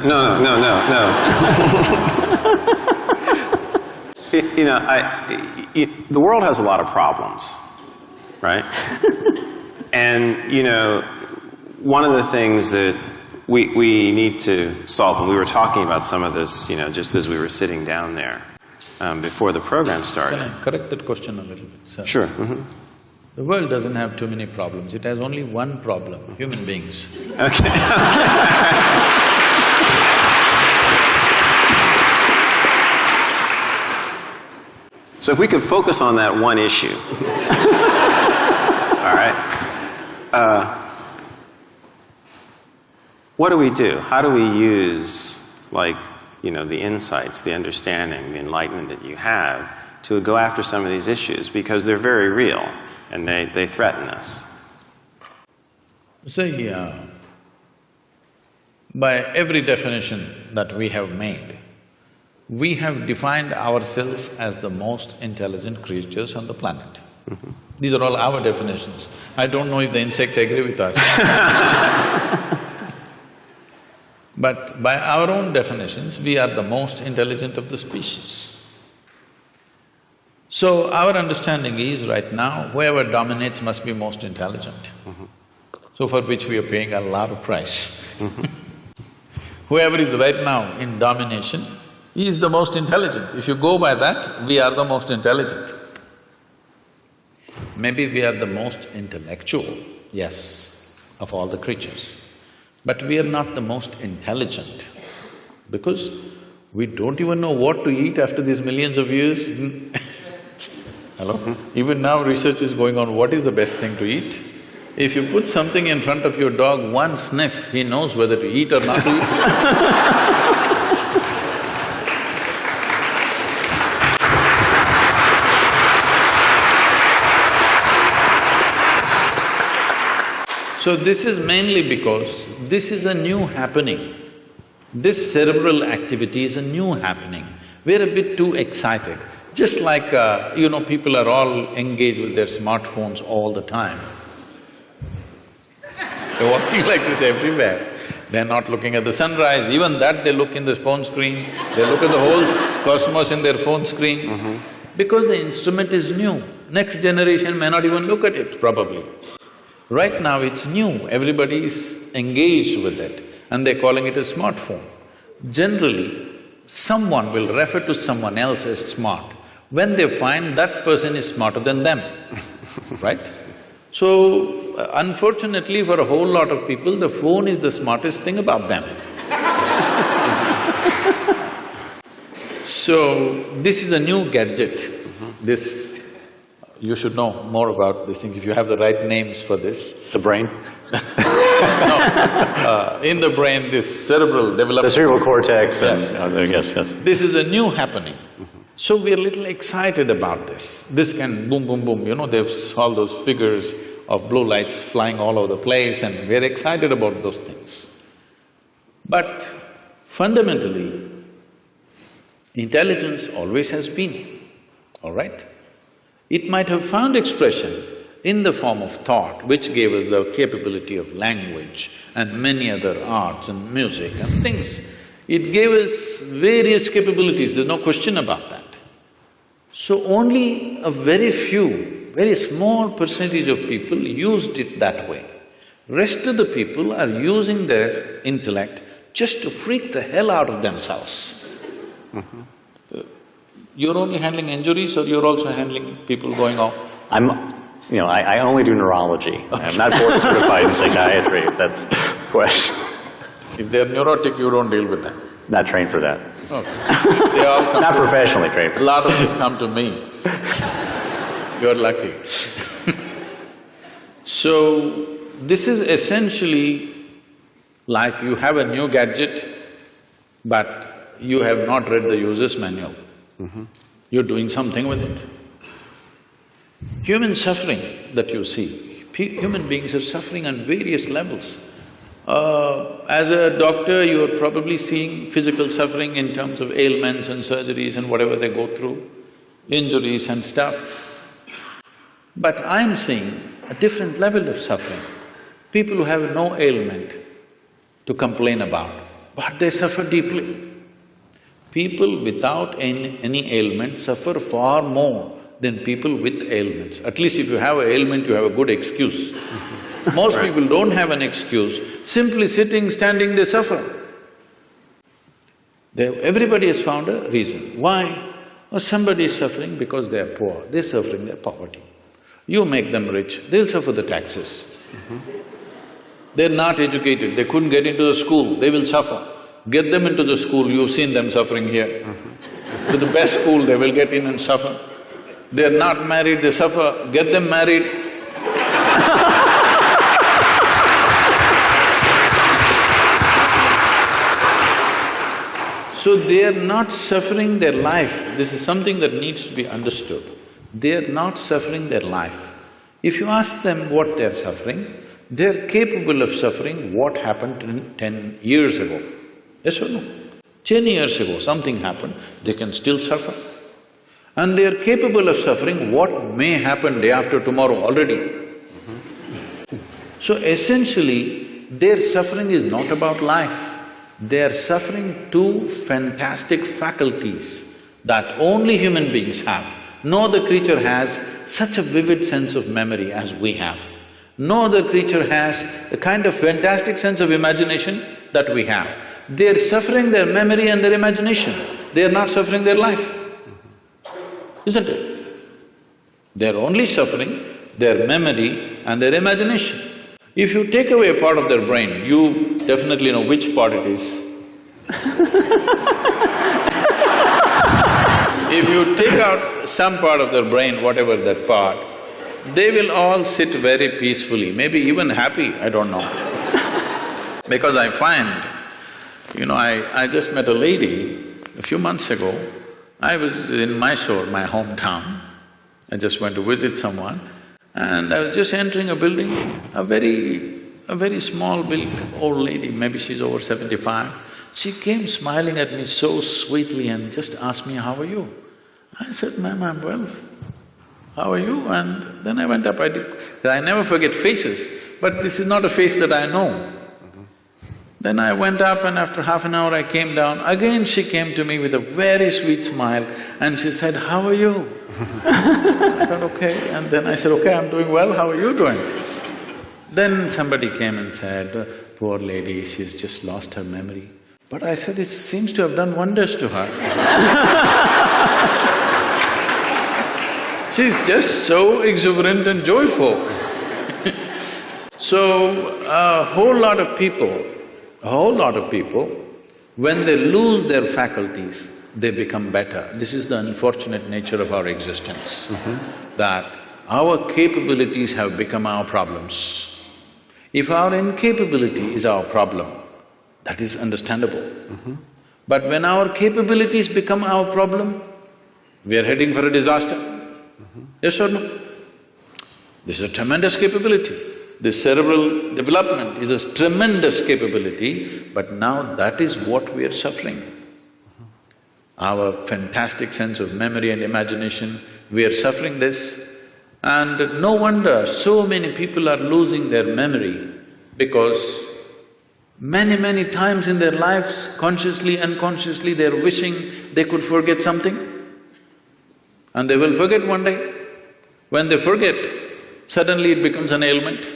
The world has a lot of problems, right? And, one of the things that we need to solve, and we were talking about some of this, just as we were sitting down there before the program started. Can I correct that question a little bit, sir? Sure. The world doesn't have too many problems, it has only one problem, human beings. Okay. So if we could focus on that one issue. All right. What do we do? How do we use, the insights, the understanding, the enlightenment that you have to go after some of these issues? Because they're very real and they threaten us. See, by every definition that we have made, we have defined ourselves as the most intelligent creatures on the planet. These are all our definitions. I don't know if the insects agree with us. But by our own definitions, we are the most intelligent of the species. So our understanding is right now, whoever dominates must be most intelligent. So for which we are paying a lot of price. Whoever is right now in domination, he is the most intelligent. If you go by that, we are the most intelligent. Maybe we are the most intellectual, yes, of all the creatures. But we are not the most intelligent because we don't even know what to eat after these millions of years. Hello? Even now research is going on, what is the best thing to eat? If you put something in front of your dog, one sniff, he knows whether to eat or not to eat. So this is mainly because this is a new happening. This cerebral activity is a new happening. We're a bit too excited. Just like, people are all engaged with their smartphones all the time. They're walking like this everywhere. They're not looking at the sunrise, even that they look in the phone screen, they look at the whole cosmos in their phone screen. Because the instrument is new. Next generation may not even look at it, probably. Right now it's new, everybody is engaged with it and they're calling it a smartphone. Generally, someone will refer to someone else as smart when they find that person is smarter than them, right? So, unfortunately for a whole lot of people, the phone is the smartest thing about them. So, this is a new gadget. This… you should know more about these things if you have the right names for this. The brain? No, in the brain, this cerebral development… The cerebral cortex and… Yes. yes. This is a new happening. So we're a little excited about this. This can boom, boom, boom, you know, there's all those figures of blue lights flying all over the place and we're excited about those things. But fundamentally, intelligence always has been, all right? It might have found expression in the form of thought, which gave us the capability of language and many other arts and music and things. It gave us various capabilities, there's no question about that. So only a very few, very small percentage of people used it that way. Rest of the people are using their intellect just to freak the hell out of themselves. You're only handling injuries or you're also handling people going off? I only do neurology. Okay. I'm not board certified in psychiatry, if that's the question. If they're neurotic, you don't deal with them? Not trained for that. Okay. They all come not professionally trained for that. A lot of them come to me. You're lucky. So, this is essentially like you have a new gadget, but you have not read the user's manual. You're doing something with it. Human suffering that you see, human beings are suffering on various levels. As a doctor, you're probably seeing physical suffering in terms of ailments and surgeries and whatever they go through, injuries and stuff. But I'm seeing a different level of suffering. People who have no ailment to complain about, but they suffer deeply. People without any ailment suffer far more than people with ailments. At least if you have an ailment, you have a good excuse. Most people don't have an excuse, simply sitting, standing, they suffer. Everybody has found a reason. Why? Well, somebody is suffering because they are poor, they're suffering their poverty. You make them rich, they'll suffer the taxes. They're not educated, they couldn't get into the school, they will suffer. Get them into the school, you've seen them suffering here. To the best school, they will get in and suffer. They're not married, they suffer, get them married. So they're not suffering their life, this is something that needs to be understood. They're not suffering their life. If you ask them what they're suffering, they're capable of suffering what happened 10 years ago. Yes or no? 10 years ago something happened, they can still suffer. And they are capable of suffering what may happen day after tomorrow already. So essentially, their suffering is not about life. They are suffering two fantastic faculties that only human beings have. No other creature has such a vivid sense of memory as we have. No other creature has the kind of fantastic sense of imagination that we have. They're suffering their memory and their imagination, they're not suffering their life, isn't it? They're only suffering their memory and their imagination. If you take away a part of their brain, you definitely know which part it is. If you take out some part of their brain, whatever that part, they will all sit very peacefully, maybe even happy, I don't know. Because I find, I just met a lady a few months ago. I was in Mysore, my hometown. I just went to visit someone and I was just entering a building, a very small built old lady, maybe she's over 75. She came smiling at me so sweetly and just asked me, "How are you?" I said, "Ma'am, I'm well. How are you?" And then I went up, I never forget faces, but this is not a face that I know. Then I went up and after half an hour I came down, again she came to me with a very sweet smile and she said, "How are you?" I thought, okay, and then I said, "Okay, I'm doing well, how are you doing?" Then somebody came and said, poor lady, she's just lost her memory. But I said, it seems to have done wonders to her. She's just so exuberant and joyful. So, a whole lot of people, when they lose their faculties, they become better. This is the unfortunate nature of our existence, that our capabilities have become our problems. If our incapability is our problem, that is understandable. But when our capabilities become our problem, we are heading for a disaster. Yes or no? This is a tremendous capability. This cerebral development is a tremendous capability, but now that is what we are suffering. Our fantastic sense of memory and imagination, we are suffering this. And no wonder so many people are losing their memory, because many times in their lives, consciously, unconsciously, they're wishing they could forget something, and they will forget one day. When they forget, suddenly it becomes an ailment,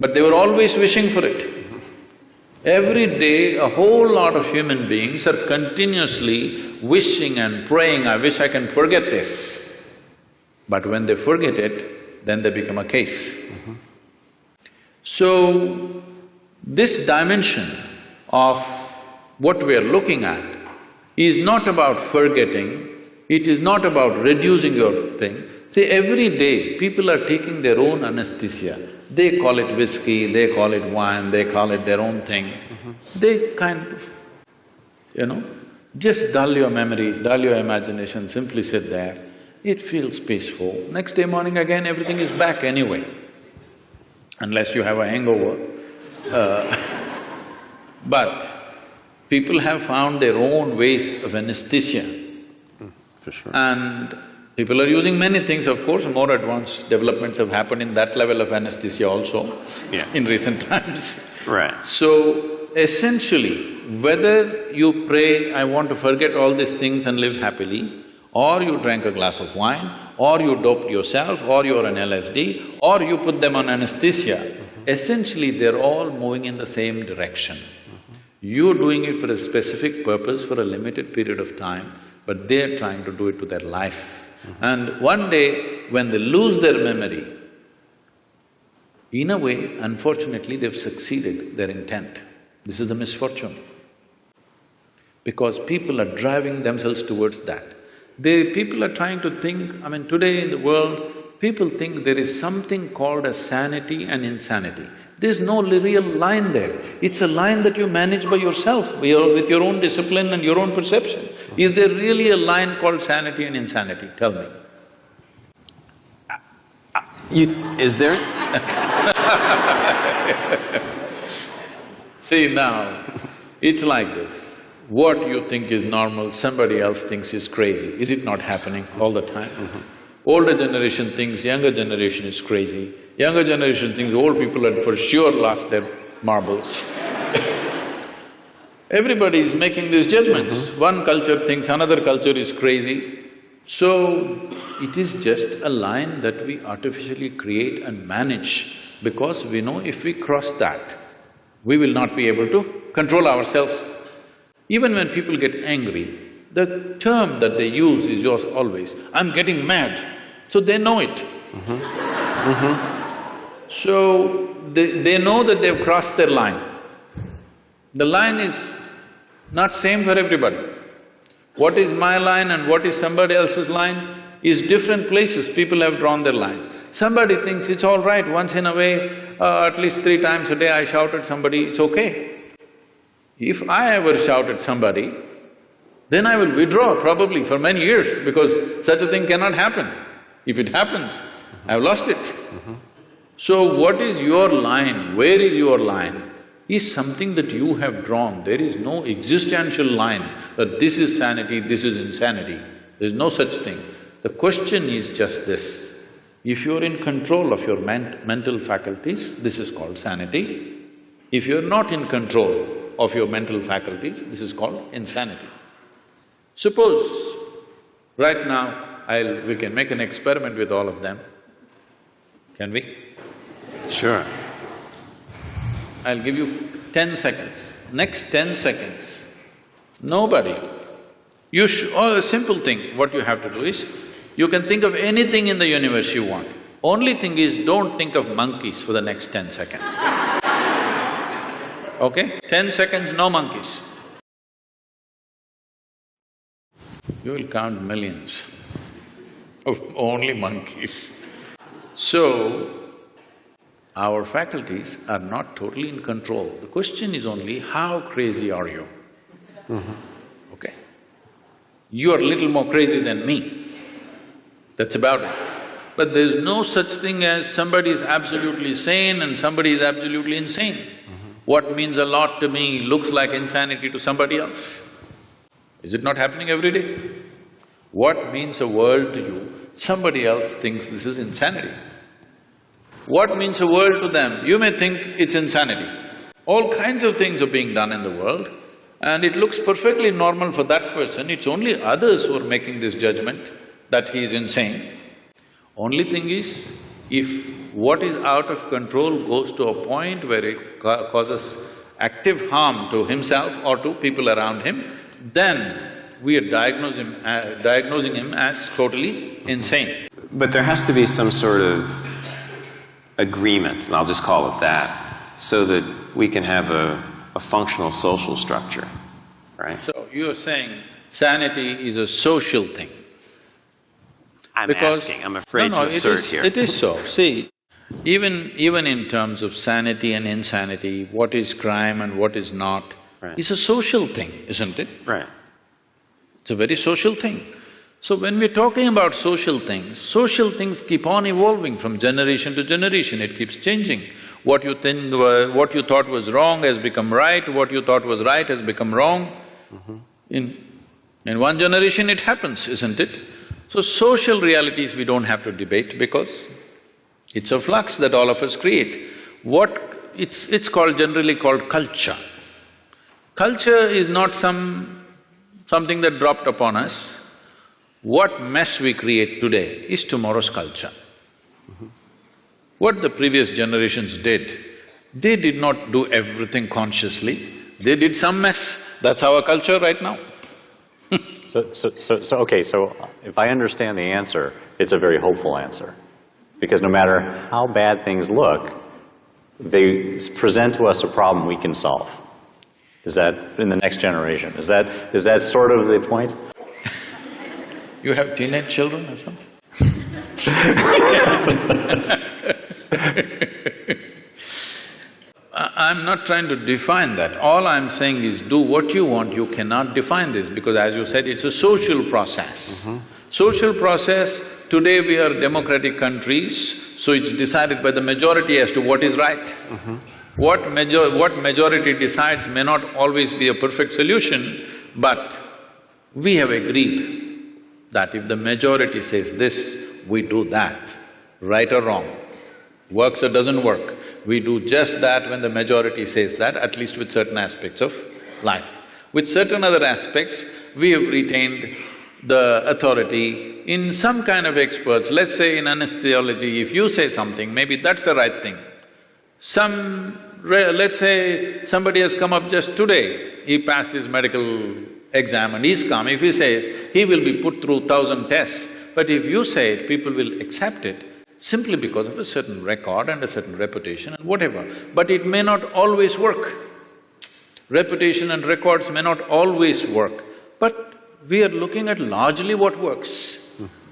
but they were always wishing for it. Every day, a whole lot of human beings are continuously wishing and praying, I wish I can forget this. But when they forget it, then they become a case. So, this dimension of what we are looking at is not about forgetting, it is not about reducing your thing. See, every day people are taking their own anesthesia. They call it whiskey, they call it wine, they call it their own thing. They kind of, just dull your memory, dull your imagination, simply sit there. It feels peaceful. Next day morning again, everything is back anyway, unless you have a hangover. But people have found their own ways of anesthesia. For sure. And people are using many things, of course, more advanced developments have happened in that level of anesthesia also in recent times. Right. So, essentially, whether you pray, I want to forget all these things and live happily, or you drank a glass of wine, or you doped yourself, or you're on LSD, or you put them on anesthesia, essentially they're all moving in the same direction. You're doing it for a specific purpose for a limited period of time, but they're trying to do it to their life. And one day, when they lose their memory, in a way, unfortunately, they've succeeded their intent. This is the misfortune. Because people are driving themselves towards that. People are trying to think, today in the world, people think there is something called as sanity and insanity. There's no real line there. It's a line that you manage by yourself, with your own discipline and your own perception. Is there really a line called sanity and insanity? Tell me. Is there? See now, it's like this. What you think is normal, somebody else thinks is crazy. Is it not happening all the time? Older generation thinks younger generation is crazy. Younger generation thinks old people had for sure lost their marbles. Everybody is making these judgments. One culture thinks another culture is crazy. So, it is just a line that we artificially create and manage, because we know if we cross that, we will not be able to control ourselves. Even when people get angry, the term that they use is yours always, I'm getting mad, so they know it. So, they know that they've crossed their line. The line is not same for everybody. What is my line and what is somebody else's line is different places people have drawn their lines. Somebody thinks it's all right, once in a way, at least 3 times a day I shout at somebody, it's okay. If I ever shout at somebody, then I will withdraw probably for many years, because such a thing cannot happen. If it happens, I've lost it. So what is your line, where is your line, is something that you have drawn. There is no existential line that this is sanity, this is insanity. There is no such thing. The question is just this: if you're in control of your mental faculties, this is called sanity. If you're not in control of your mental faculties, this is called insanity. Suppose, right now, we can make an experiment with all of them. Can we? Sure. I'll give you 10 seconds. Next 10 seconds, nobody… a simple thing, what you have to do is, you can think of anything in the universe you want. Only thing is, don't think of monkeys for the next 10 seconds. Okay? 10 seconds, no monkeys. You will count millions of only monkeys. So, our faculties are not totally in control. The question is only, how crazy are you? Okay? You are a little more crazy than me. That's about it. But there's no such thing as somebody is absolutely sane and somebody is absolutely insane. What means a lot to me looks like insanity to somebody else. Is it not happening every day? What means a world to you, somebody else thinks this is insanity. What means a world to them, you may think it's insanity. All kinds of things are being done in the world and it looks perfectly normal for that person, it's only others who are making this judgment that he is insane. Only thing is, if what is out of control goes to a point where it causes active harm to himself or to people around him, then we are diagnosing him as totally insane. But there has to be some sort of agreement, and I'll just call it that, so that we can have a functional social structure, right? So, you're saying sanity is a social thing? I'm asking, I'm afraid to assert here. It is so. See, even in terms of sanity and insanity, what is crime and what is not, is a social thing, isn't it? Right. It's a very social thing. So when we're talking about social things keep on evolving from generation to generation, it keeps changing. What you thought was wrong has become right, what you thought was right has become wrong. In one generation it happens, isn't it? So social realities we don't have to debate because it's a flux that all of us create. It's generally called culture. Culture is not something that dropped upon us. What mess we create today is tomorrow's culture. What the previous generations did, they did not do everything consciously, they did some mess. That's our culture right now. Okay, so if I understand the answer, it's a very hopeful answer. Because no matter how bad things look, they present to us a problem we can solve. Is that in the next generation? Is that sort of the point? You have teenage children or something? I'm not trying to define that. All I'm saying is do what you want, you cannot define this because as you said, it's a social process. Social process, today we are democratic countries, so it's decided by the majority as to what is right. What majority decides may not always be a perfect solution, but we have agreed that if the majority says this, we do that, right or wrong. Works or doesn't work, we do just that when the majority says that, at least with certain aspects of life. With certain other aspects, we have retained the authority in some kind of experts. Let's say in anesthesiology, if you say something, maybe that's the right thing. Let's say somebody has come up just today, he passed his medical exam and he's come, if he says, he will be put through 1,000 tests, but if you say it, people will accept it simply because of a certain record and a certain reputation and whatever, but it may not always work. Reputation and records may not always work, but we are looking at largely what works.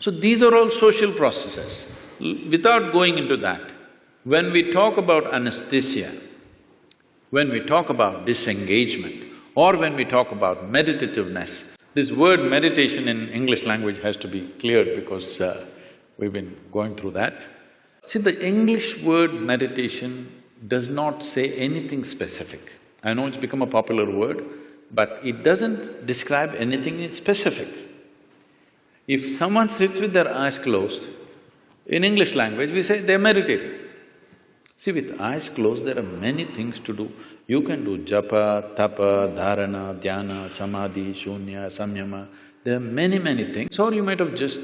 So these are all social processes. Without going into that, when we talk about anesthesia, when we talk about disengagement, or when we talk about meditativeness, this word meditation in English language has to be cleared because we've been going through that. See, the English word meditation does not say anything specific. I know it's become a popular word, but it doesn't describe anything specific. If someone sits with their eyes closed, in English language we say they're meditating. See, with eyes closed, there are many things to do. You can do japa, tapa, dharana, dhyana, samadhi, shunya, samyama. There are many things. Or you might have just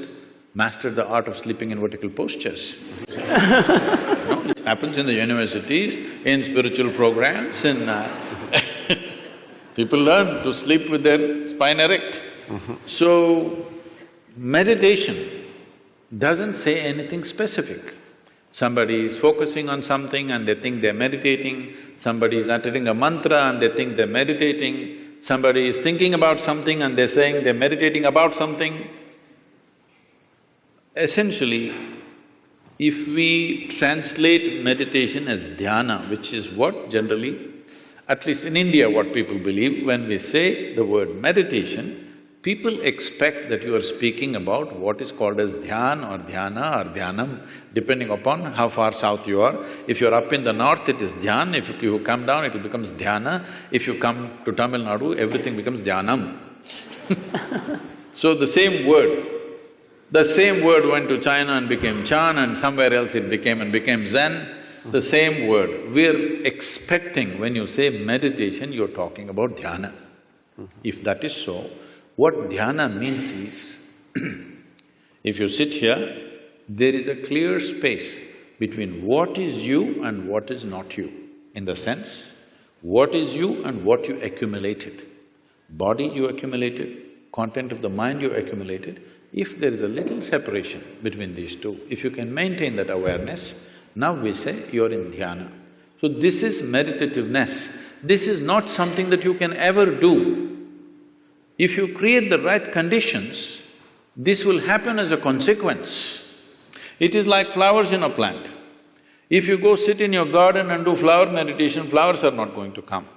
mastered the art of sleeping in vertical postures. No, It happens in the universities, in spiritual programs, in… people learn to sleep with their spine erect. So, meditation doesn't say anything specific. Somebody is focusing on something and they think they're meditating, somebody is uttering a mantra and they think they're meditating, somebody is thinking about something and they're saying they're meditating about something. Essentially, if we translate meditation as dhyana, which is what generally, at least in India, what people believe, when we say the word meditation, people expect that you are speaking about what is called as dhyan or dhyana or dhyanam, depending upon how far south you are. If you're up in the north, it is dhyan. If you come down, it becomes dhyana. If you come to Tamil Nadu, everything becomes dhyanam. So the same word went to China and became Chan, and somewhere else it became Zen. The same word. We're expecting when you say meditation, you're talking about dhyana. If that is so, what dhyana means is, if you sit here, there is a clear space between what is you and what is not you. In the sense, what is you and what you accumulated. Body you accumulated, content of the mind you accumulated. If there is a little separation between these two, if you can maintain that awareness, now we say you're in dhyana. So this is meditativeness. This is not something that you can ever do. If you create the right conditions, this will happen as a consequence. It is like flowers in a plant. If you go sit in your garden and do flower meditation, flowers are not going to come.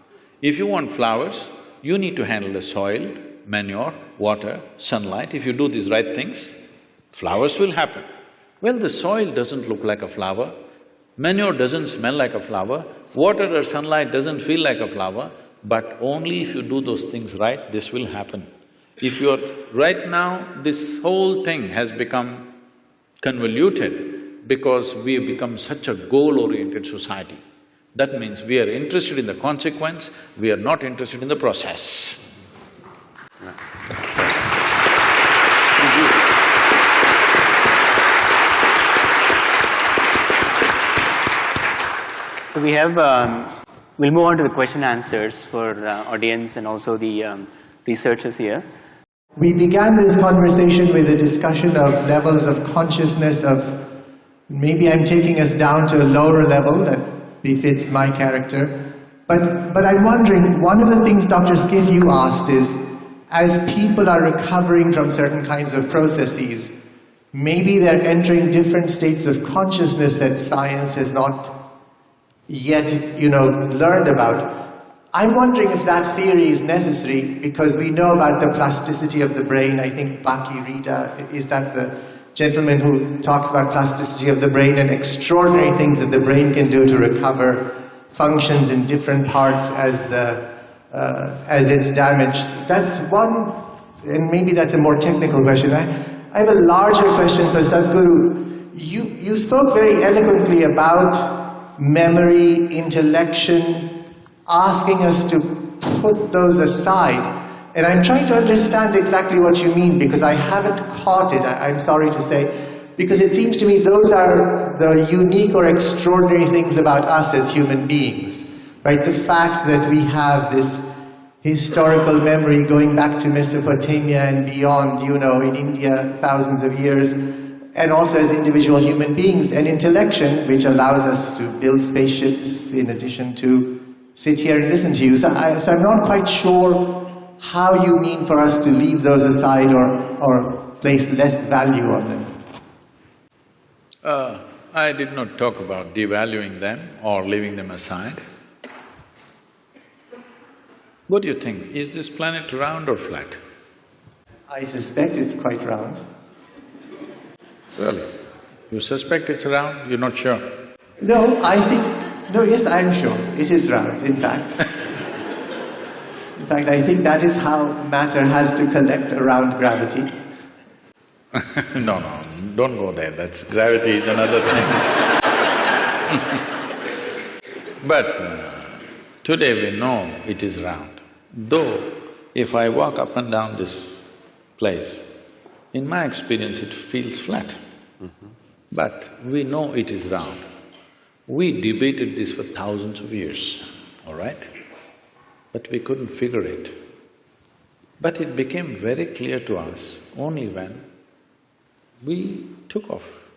If you want flowers, you need to handle the soil, manure, water, sunlight. If you do these right things, flowers will happen. Well, the soil doesn't look like a flower, manure doesn't smell like a flower, water or sunlight doesn't feel like a flower, but only if you do those things right, this will happen. If you're… right now, this whole thing has become convoluted because we have become such a goal-oriented society. That means we are interested in the consequence, we are not interested in the process. So we have… we'll move on to the question answers for the audience and also the researchers here. We began this conversation with a discussion of levels of consciousness of… maybe I'm taking us down to a lower level that befits my character. But I'm wondering, one of the things Dr. Schiff you asked is, as people are recovering from certain kinds of processes, maybe they're entering different states of consciousness that science has not yet, learned about. I'm wondering if that theory is necessary because we know about the plasticity of the brain. I think Baki Rita, is that the gentleman who talks about plasticity of the brain and extraordinary things that the brain can do to recover functions in different parts as it's damaged. That's one, and maybe that's a more technical question. I have a larger question for Sadhguru. You spoke very eloquently about memory, intellection, asking us to put those aside. And I'm trying to understand exactly what you mean because I haven't caught it, I'm sorry to say, because it seems to me those are the unique or extraordinary things about us as human beings, right? The fact that we have this historical memory going back to Mesopotamia and beyond, in India, thousands of years, and also as individual human beings, and intellection, which allows us to build spaceships in addition to sit here and listen to you. So I'm not quite sure how you mean for us to leave those aside or place less value on them. I did not talk about devaluing them or leaving them aside. What do you think? Is this planet round or flat? I suspect it's quite round. Really? You suspect it's round? You're not sure? No, yes, I'm sure. It is round, in fact. In fact, I think that is how matter has to collect around gravity. No, don't go there. Gravity is another thing. But today we know it is round. Though, if I walk up and down this place, in my experience it feels flat. But we know it is round. We debated this for thousands of years, all right? But we couldn't figure it. But it became very clear to us only when we took off.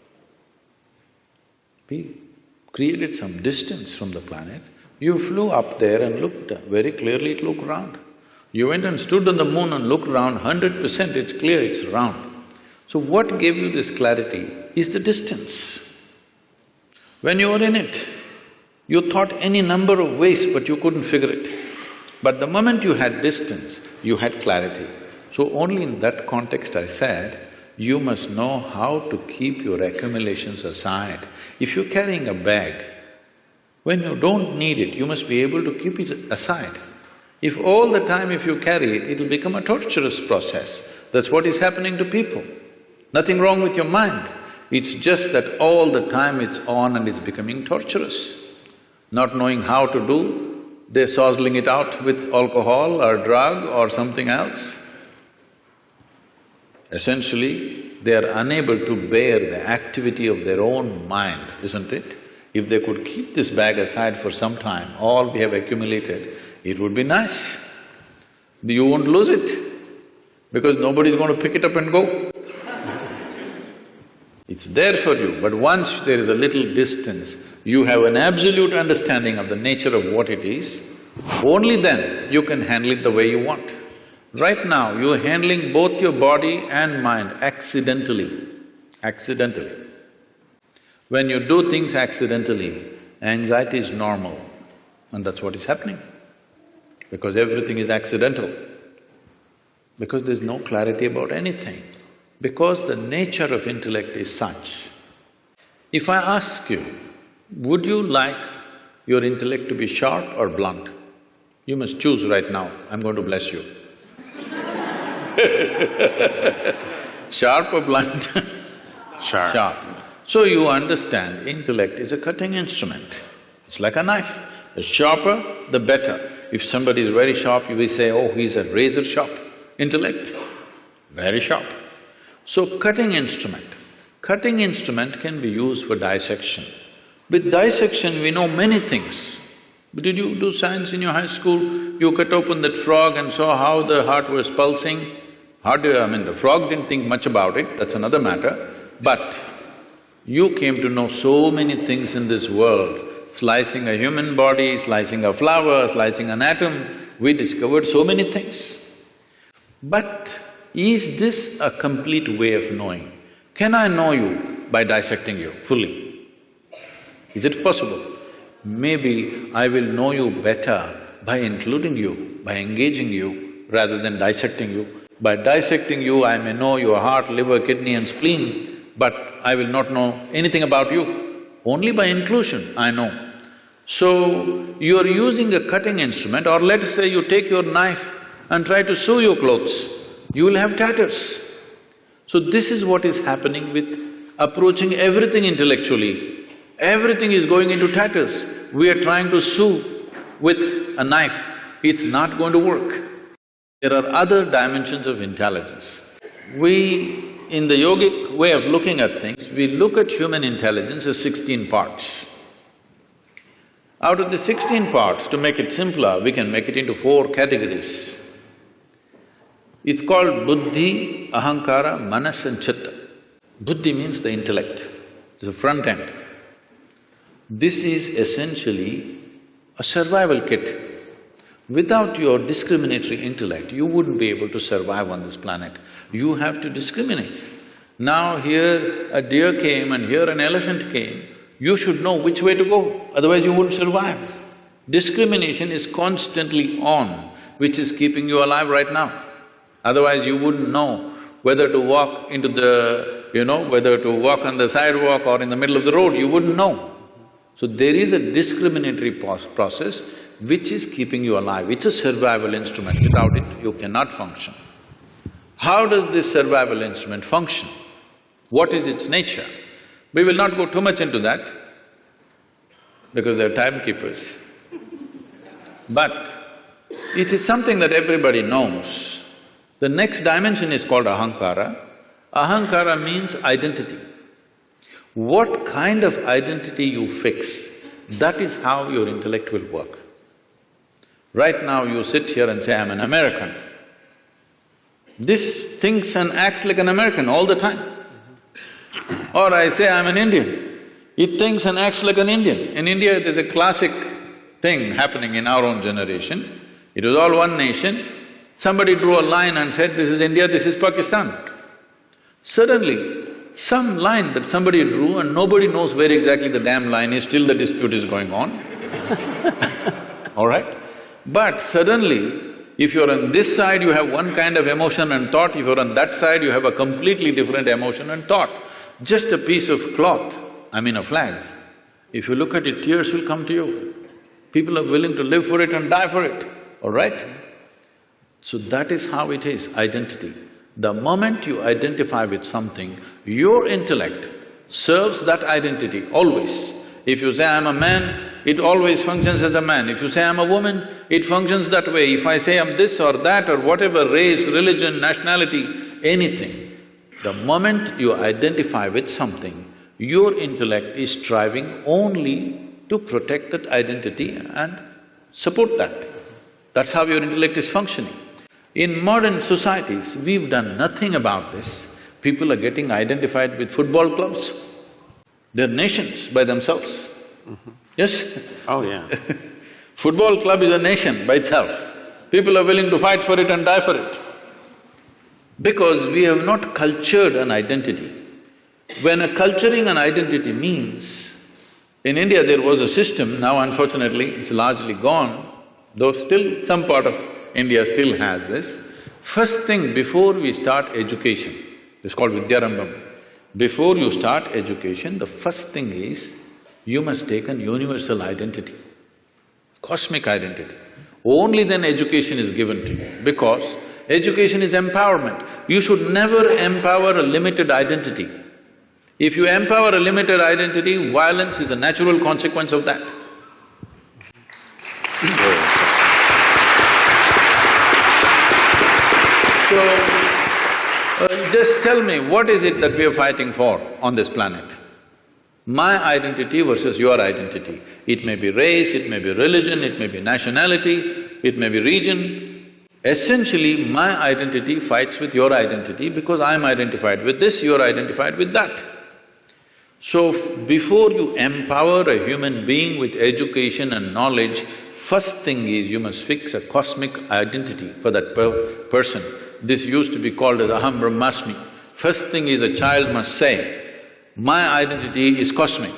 We created some distance from the planet. You flew up there and looked very clearly, it looked round. You went and stood on the moon and looked around, 100% it's clear it's round. So what gave you this clarity is the distance. When you were in it, you thought any number of ways but you couldn't figure it. But the moment you had distance, you had clarity. So only in that context I said, you must know how to keep your accumulations aside. If you're carrying a bag, when you don't need it, you must be able to keep it aside. If all the time if you carry it, it'll become a torturous process. That's what is happening to people. Nothing wrong with your mind. It's just that all the time it's on and it's becoming torturous. Not knowing how to do, they're sozzling it out with alcohol or drug or something else. Essentially, they are unable to bear the activity of their own mind, isn't it? If they could keep this bag aside for some time, all we have accumulated, it would be nice. You won't lose it, because nobody's going to pick it up and go. It's there for you, but once there is a little distance, you have an absolute understanding of the nature of what it is, only then you can handle it the way you want. Right now, you're handling both your body and mind accidentally, accidentally. When you do things accidentally, anxiety is normal, and that's what is happening. Because everything is accidental. Because there's no clarity about anything. Because the nature of intellect is such. If I ask you, would you like your intellect to be sharp or blunt? You must choose right now, I'm going to bless you. Sharp or blunt? Sharp. Sharp. So you understand, intellect is a cutting instrument. It's like a knife. The sharper, the better. If somebody is very sharp, you will say, oh, he's a razor sharp. Intellect, very sharp. So cutting instrument. Cutting instrument can be used for dissection. With dissection, we know many things. Did you do science in your high school? You cut open that frog and saw how the heart was pulsing. The frog didn't think much about it, that's another matter. But you came to know so many things in this world. Slicing a human body, slicing a flower, slicing an atom, we discovered so many things. But is this a complete way of knowing? Can I know you by dissecting you fully? Is it possible? Maybe I will know you better by including you, by engaging you, rather than dissecting you. By dissecting you, I may know your heart, liver, kidney and spleen, but I will not know anything about you. Only by inclusion I know. So, you are using a cutting instrument, or let's say you take your knife and try to sew your clothes, you will have tatters. So this is what is happening with approaching everything intellectually. Everything is going into tatters. We are trying to sew with a knife, it's not going to work. There are other dimensions of intelligence. We, in the yogic way of looking at things, we look at human intelligence as 16 parts. Out of the 16 parts, to make it simpler, we can make it into 4 categories. It's called buddhi, ahankara, manas and chitta. Buddhi means the intellect, it's the front end. This is essentially a survival kit. Without your discriminatory intellect, you wouldn't be able to survive on this planet. You have to discriminate. Now here a deer came and here an elephant came, you should know which way to go, otherwise you wouldn't survive. Discrimination is constantly on, which is keeping you alive right now. Otherwise you wouldn't know whether to walk into the… whether to walk on the sidewalk or in the middle of the road, you wouldn't know. So there is a discriminatory process which is keeping you alive. It's a survival instrument. Without it, you cannot function. How does this survival instrument function? What is its nature? We will not go too much into that because they're timekeepers. But it is something that everybody knows. The next dimension is called ahankara. Ahankara means identity. What kind of identity you fix That is how your intellect will work. Right now you sit here and say, I'm an American. This thinks and acts like an American all the time. Or I say, I'm an Indian. It thinks and acts like an Indian. In India, there's a classic thing happening in our own generation. It was all one nation. Somebody drew a line and said, this is India, this is Pakistan. Suddenly, some line that somebody drew and nobody knows where exactly the damn line is, still the dispute is going on. All right? But suddenly, if you're on this side, you have one kind of emotion and thought, if you're on that side, you have a completely different emotion and thought. Just a piece of cloth, I mean a flag, if you look at it, tears will come to you. People are willing to live for it and die for it, all right? So that is how it is, identity. The moment you identify with something, your intellect serves that identity, always. If you say, I'm a man, it always functions as a man. If you say, I'm a woman, it functions that way. If I say I'm this or that or whatever, race, religion, nationality, anything, the moment you identify with something, your intellect is striving only to protect that identity and support that. That's how your intellect is functioning. In modern societies, we've done nothing about this. People are getting identified with football clubs. They're nations by themselves. Yes? Oh, yeah. Football club is a nation by itself. People are willing to fight for it and die for it. Because we have not cultured an identity. When a culturing an identity means, in India there was a system, now unfortunately it's largely gone, though still some part of India still has this. First thing before we start education, it's called Vidyarambham. Before you start education, the first thing is, you must take an universal identity, cosmic identity. Only then education is given to you, because education is empowerment. You should never empower a limited identity. If you empower a limited identity, violence is a natural consequence of that. So, just tell me, what is it that we are fighting for on this planet? My identity versus your identity. It may be race, it may be religion, it may be nationality, it may be region. Essentially, my identity fights with your identity because I'm identified with this, you're identified with that. So, before you empower a human being with education and knowledge, first thing is you must fix a cosmic identity for that person. This used to be called as Aham Brahmasmi. First thing is a child must say, my identity is cosmic.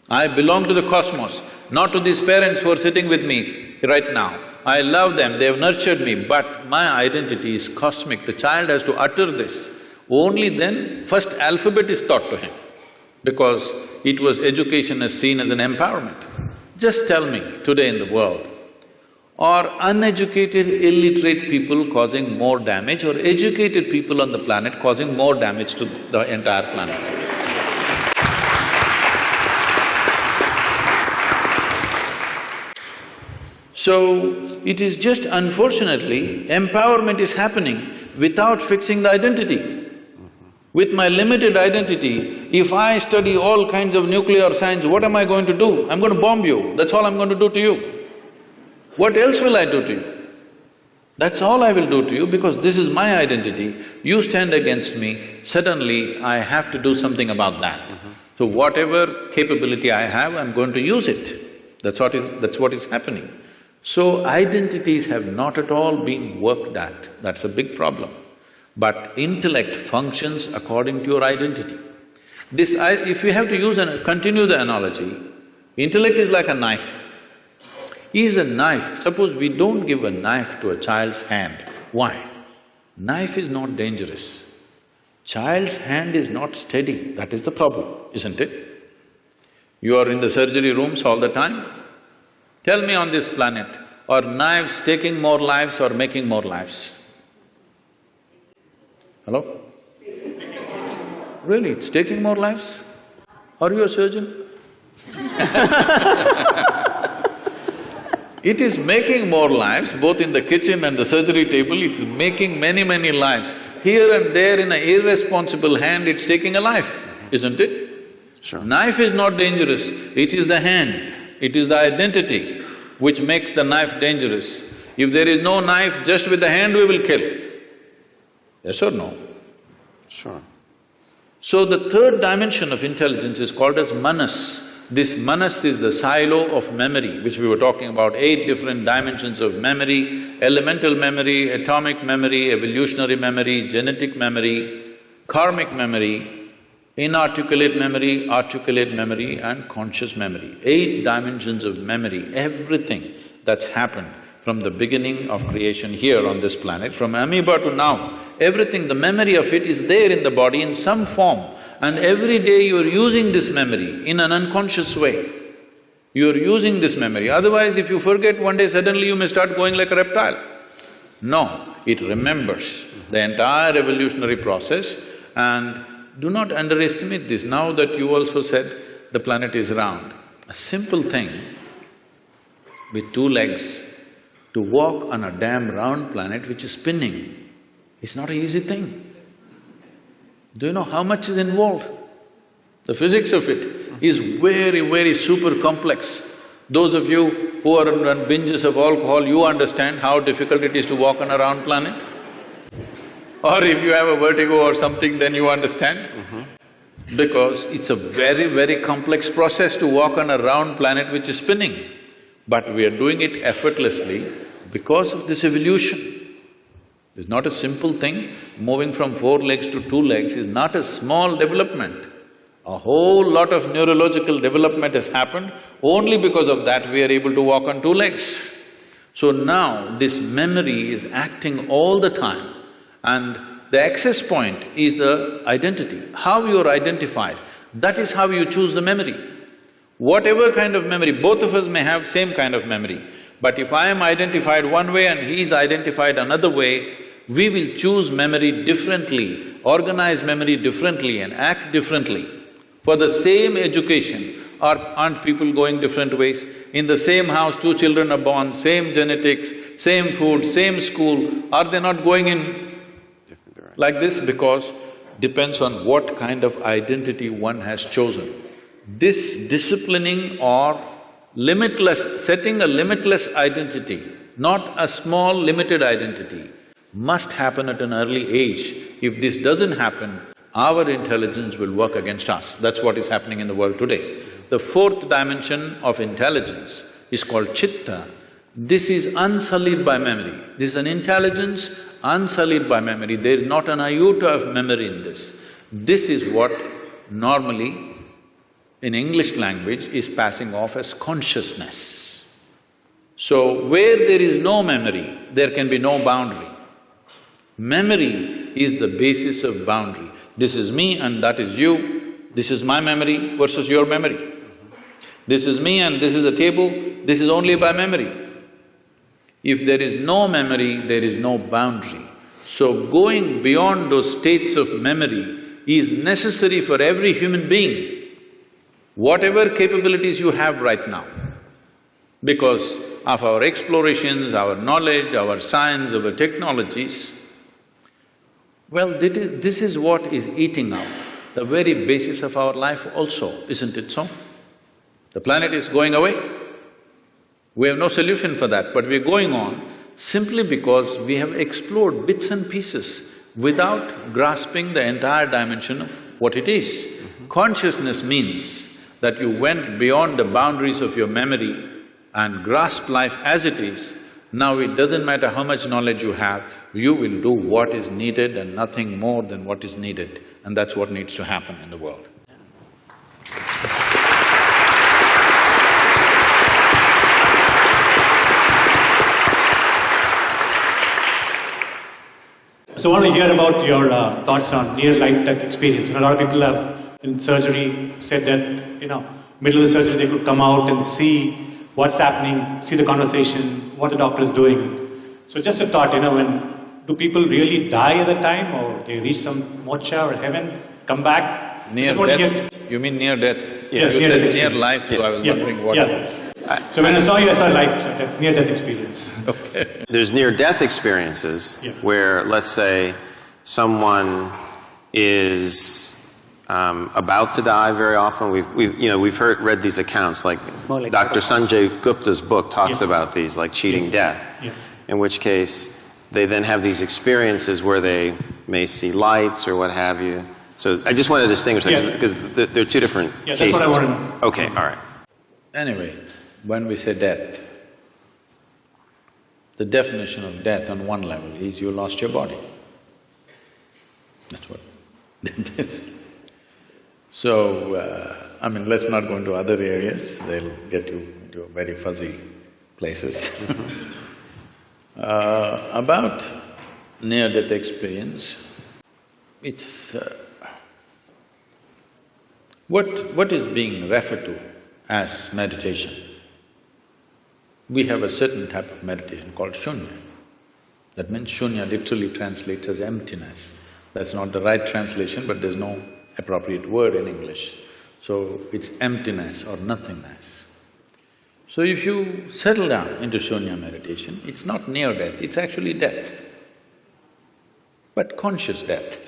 I belong to the cosmos, not to these parents who are sitting with me right now. I love them, they have nurtured me, but my identity is cosmic. The child has to utter this. Only then, first alphabet is taught to him, because it was education as seen as an empowerment. Just tell me, today in the world, are uneducated, illiterate people causing more damage or educated people on the planet causing more damage to the entire planet? So, it is just unfortunately, empowerment is happening without fixing the identity. With my limited identity, if I study all kinds of nuclear science, what am I going to do? I'm going to bomb you, that's all I'm going to do to you. What else will I do to you? That's all I will do to you because this is my identity. You stand against me, suddenly I have to do something about that. So whatever capability I have, I'm going to use it. That's what is happening. So identities have not at all been worked at, that's a big problem. But intellect functions according to your identity. If you have to continue the analogy, intellect is like a knife. Is a knife, suppose we don't give a knife to a child's hand. Why? Knife is not dangerous. Child's hand is not steady, that is the problem, isn't it? You are in the surgery rooms all the time. Tell me on this planet, are knives taking more lives or making more lives? Hello? Really, it's taking more lives? Are you a surgeon? It is making more lives, both in the kitchen and the surgery table, it's making many lives. Here and there in an irresponsible hand, it's taking a life, isn't it? Sure. Knife is not dangerous, it is the hand, it is the identity which makes the knife dangerous. If there is no knife, just with the hand we will kill. Yes or no? Sure. So the third dimension of intelligence is called as manas. This manas is the silo of memory, which we were talking about, 8 different dimensions of memory: elemental memory, atomic memory, evolutionary memory, genetic memory, karmic memory, inarticulate memory, articulate memory and conscious memory. 8 dimensions of memory, everything that's happened from the beginning of creation here on this planet, from amoeba to now, everything, the memory of it is there in the body in some form, and every day you're using this memory in an unconscious way. You're using this memory, otherwise if you forget one day, suddenly you may start going like a reptile. No, it remembers the entire evolutionary process, and do not underestimate this. Now that you also said the planet is round, a simple thing with 2 legs, to walk on a damn round planet which is spinning is not an easy thing. Do you know how much is involved? The physics of it is very, very super complex. Those of you who are on binges of alcohol, you understand how difficult it is to walk on a round planet. Or if you have a vertigo or something, then you understand. Because it's a very, very complex process to walk on a round planet which is spinning. But we are doing it effortlessly because of this evolution. It's not a simple thing. Moving from 4 legs to 2 legs is not a small development. A whole lot of neurological development has happened. Only because of that we are able to walk on 2 legs. So now this memory is acting all the time, and the access point is the identity. How you're identified, that is how you choose the memory. Whatever kind of memory, both of us may have same kind of memory, but if I am identified one way and he is identified another way, we will choose memory differently, organize memory differently and act differently. For the same education, aren't people going different ways? In the same house, 2 children are born, same genetics, same food, same school, are they not going in like this? Because depends on what kind of identity one has chosen. This disciplining or limitless… setting a limitless identity, not a small limited identity, must happen at an early age. If this doesn't happen, our intelligence will work against us. That's what is happening in the world today. The 4th dimension of intelligence is called chitta. This is unsullied by memory. This is an intelligence unsullied by memory. There is not an iota of memory in this. This is what normally in English language is passing off as consciousness. So, where there is no memory, there can be no boundary. Memory is the basis of boundary. This is me and that is you, this is my memory versus your memory. This is me and this is a table, this is only by memory. If there is no memory, there is no boundary. So going beyond those states of memory is necessary for every human being, whatever capabilities you have right now. Because of our explorations, our knowledge, our science, our technologies, well, this is what is eating up the very basis of our life also, isn't it so? The planet is going away. We have no solution for that, but we're going on simply because we have explored bits and pieces without grasping the entire dimension of what it is. Consciousness means that you went beyond the boundaries of your memory and grasped life as it is. Now it doesn't matter how much knowledge you have, you will do what is needed and nothing more than what is needed, and that's what needs to happen in the world. So I want to hear about your thoughts on near-life-death experience. A lot of people have, in surgery, said that, middle of the surgery they could come out and see what's happening, see the conversation, what the doctor is doing. So just a thought, when do people really die at the time, or they reach some moksha or heaven, come back? Near death? You mean near death? Yes, you near said death. Near life, so I was wondering what… So when I saw you, I saw life, near-death experience. Okay. There's near-death experiences where, let's say, someone is about to die very often. We've read these accounts, like like Dr. Sanjay Gupta's book talks Yeah. about these, like cheating death, Yeah. in which case they then have these experiences where they may see lights or what have you. So I just want to distinguish that, Yes. because they're two different Yeah, cases. that's what I want to know. Okay, all right. Anyway, when we say death, the definition of death on one level is you lost your body. That's what death is. So, I mean, let's not go into other areas, they'll get you into very fuzzy places. About near-death experience, it's… what is being referred to as meditation? We have a certain type of meditation called shunya. That means shunya literally translates as emptiness. That's not the right translation, but there's no appropriate word in English. So it's emptiness or nothingness. So if you settle down into shunya meditation, it's not near death, it's actually death, but conscious death.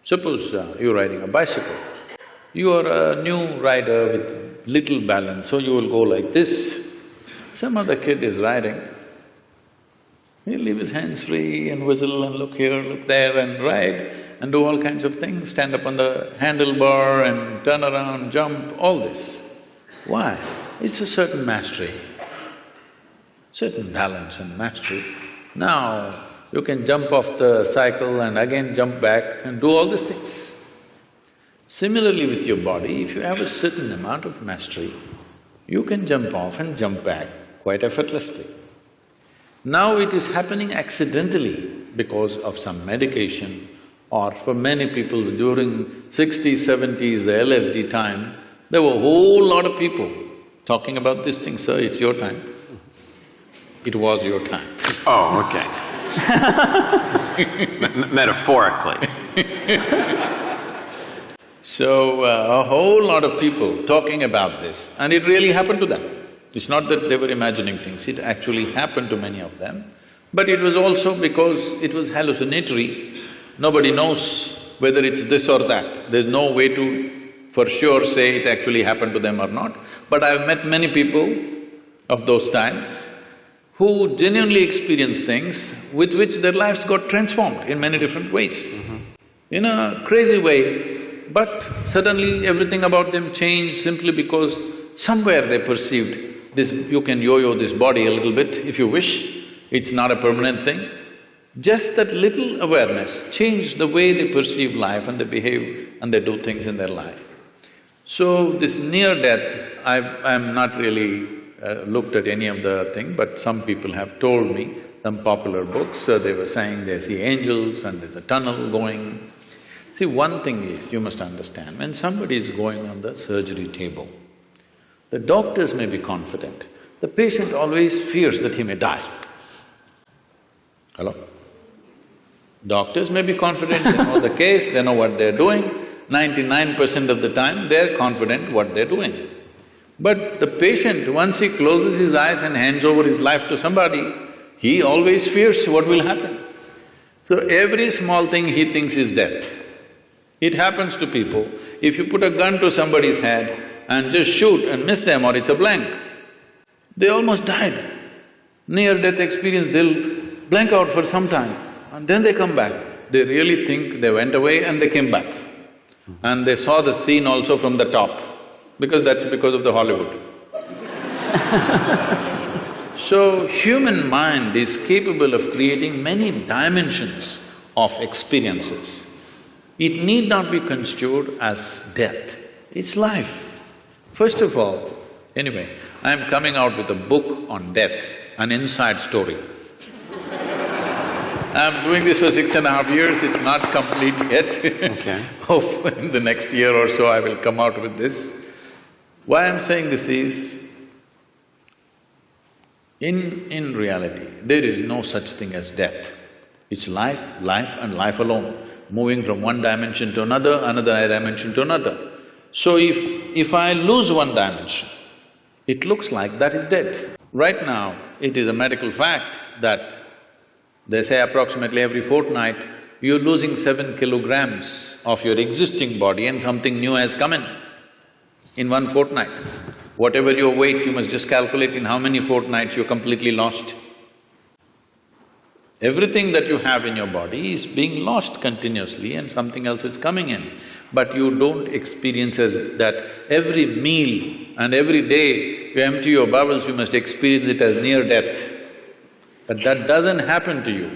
Suppose you're riding a bicycle, you are a new rider with little balance, so you will go like this. Some other kid is riding, he'll leave his hands free and whistle and look here, look there and ride and do all kinds of things, stand up on the handlebar and turn around, jump, all this. Why? It's a certain mastery, certain balance and mastery. Now, you can jump off the cycle and again jump back and do all these things. Similarly with your body, if you have a certain amount of mastery, you can jump off and jump back quite effortlessly. Now it is happening accidentally because of some medication, or for many people during 60s, 70s, the LSD time, there were a whole lot of people talking about this thing, sir, it's your time. It was your time. Oh, okay. Metaphorically. So, a whole lot of people talking about this, and it really happened to them. It's not that they were imagining things, it actually happened to many of them. But it was also because it was hallucinatory. Nobody knows whether it's this or that. There's no way to for sure say it actually happened to them or not. But I've met many people of those times who genuinely experienced things with which their lives got transformed in many different ways. In a crazy way, but suddenly everything about them changed simply because somewhere they perceived this… you can yo-yo this body a little bit if you wish, it's not a permanent thing. Just that little awareness changed the way they perceive life and they behave and they do things in their life. So this near-death, I'm not really looked at any of the thing, but some people have told me, some popular books, they were saying they see angels and there's a tunnel going. See, one thing is, you must understand, when somebody is going on the surgery table, the doctors may be confident, the patient always fears that he may die. Hello? Doctors may be confident, they know the case, they know what they're doing. 99% of the time, they're confident what they're doing. But the patient, once he closes his eyes and hands over his life to somebody, he always fears what will happen. So every small thing he thinks is death. It happens to people. If you put a gun to somebody's head and just shoot and miss them or it's a blank, they almost died. Near-death experience, they'll blank out for some time and then they come back. They really think they went away and they came back. And they saw the scene also from the top, because that's because of the Hollywood. So, human mind is capable of creating many dimensions of experiences. It need not be construed as death, it's life. First of all, anyway, I'm coming out with a book on death, an inside story. I'm doing this for 6.5 years, it's not complete yet. Okay. Hope in the next year or so I will come out with this. Why I'm saying this is, in reality, there is no such thing as death. It's life, life and life alone, moving from one dimension to another dimension to another. So if I lose one dimension, it looks like that is dead. Right now, it is a medical fact that they say approximately every fortnight, you're losing 7 kilograms of your existing body and something new has come in 1 fortnight. Whatever your weight, you must just calculate in how many fortnights you're completely lost. Everything that you have in your body is being lost continuously and something else is coming in. But you don't experience as that every meal and every day you empty your bowels, you must experience it as near death. But that doesn't happen to you.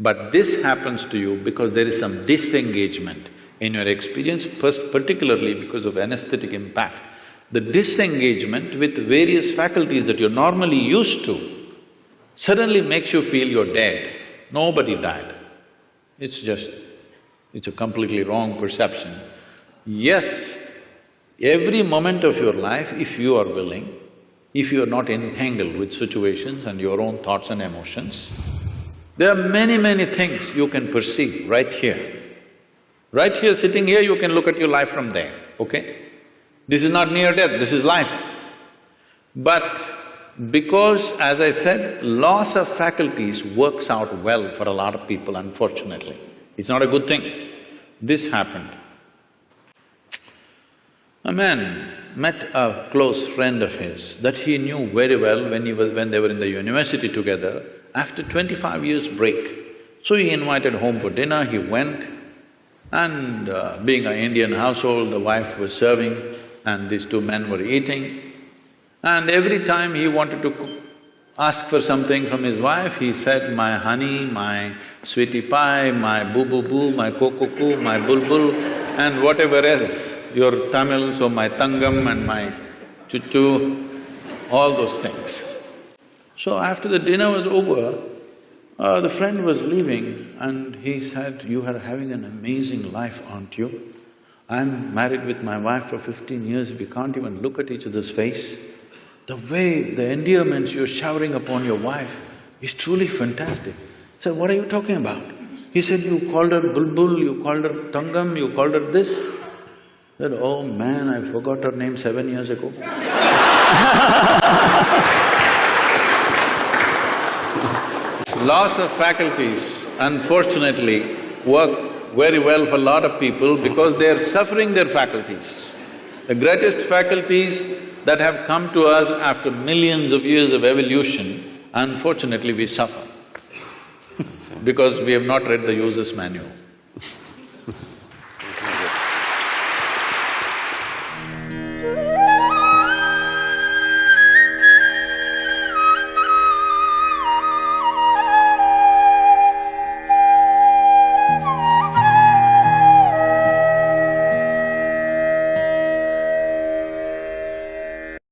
But this happens to you because there is some disengagement in your experience, first particularly because of anesthetic impact. The disengagement with various faculties that you're normally used to suddenly makes you feel you're dead. Nobody died. It's a completely wrong perception. Yes, every moment of your life, if you are willing, if you are not entangled with situations and your own thoughts and emotions, there are many things you can perceive right here. Right here, sitting here, you can look at your life from there, okay? This is not near death, this is life. But because, as I said, loss of faculties works out well for a lot of people, unfortunately. It's not a good thing. This happened. A man met a close friend of his that he knew very well when they were in the university together, after 25 years break. So he invited home for dinner, he went, and being an Indian household, the wife was serving and these two men were eating. And every time he wanted to ask for something from his wife, he said, my honey, my sweetie pie, my boo-boo-boo, my koko-koo, my bulbul, and whatever else, your Tamil, so my tangam and my chuchu, all those things. So after the dinner was over, the friend was leaving and he said, you are having an amazing life, aren't you? I'm married with my wife for 15 years, we can't even look at each other's face. The way, the endearments you're showering upon your wife is truly fantastic. I said, what are you talking about? He said, you called her bulbul, you called her tangam, you called her this. I said, oh man, I forgot her name 7 years ago. Loss of faculties, unfortunately, work very well for a lot of people because they're suffering their faculties. The greatest faculties that have come to us after millions of years of evolution, unfortunately we suffer because we have not read the user's manual.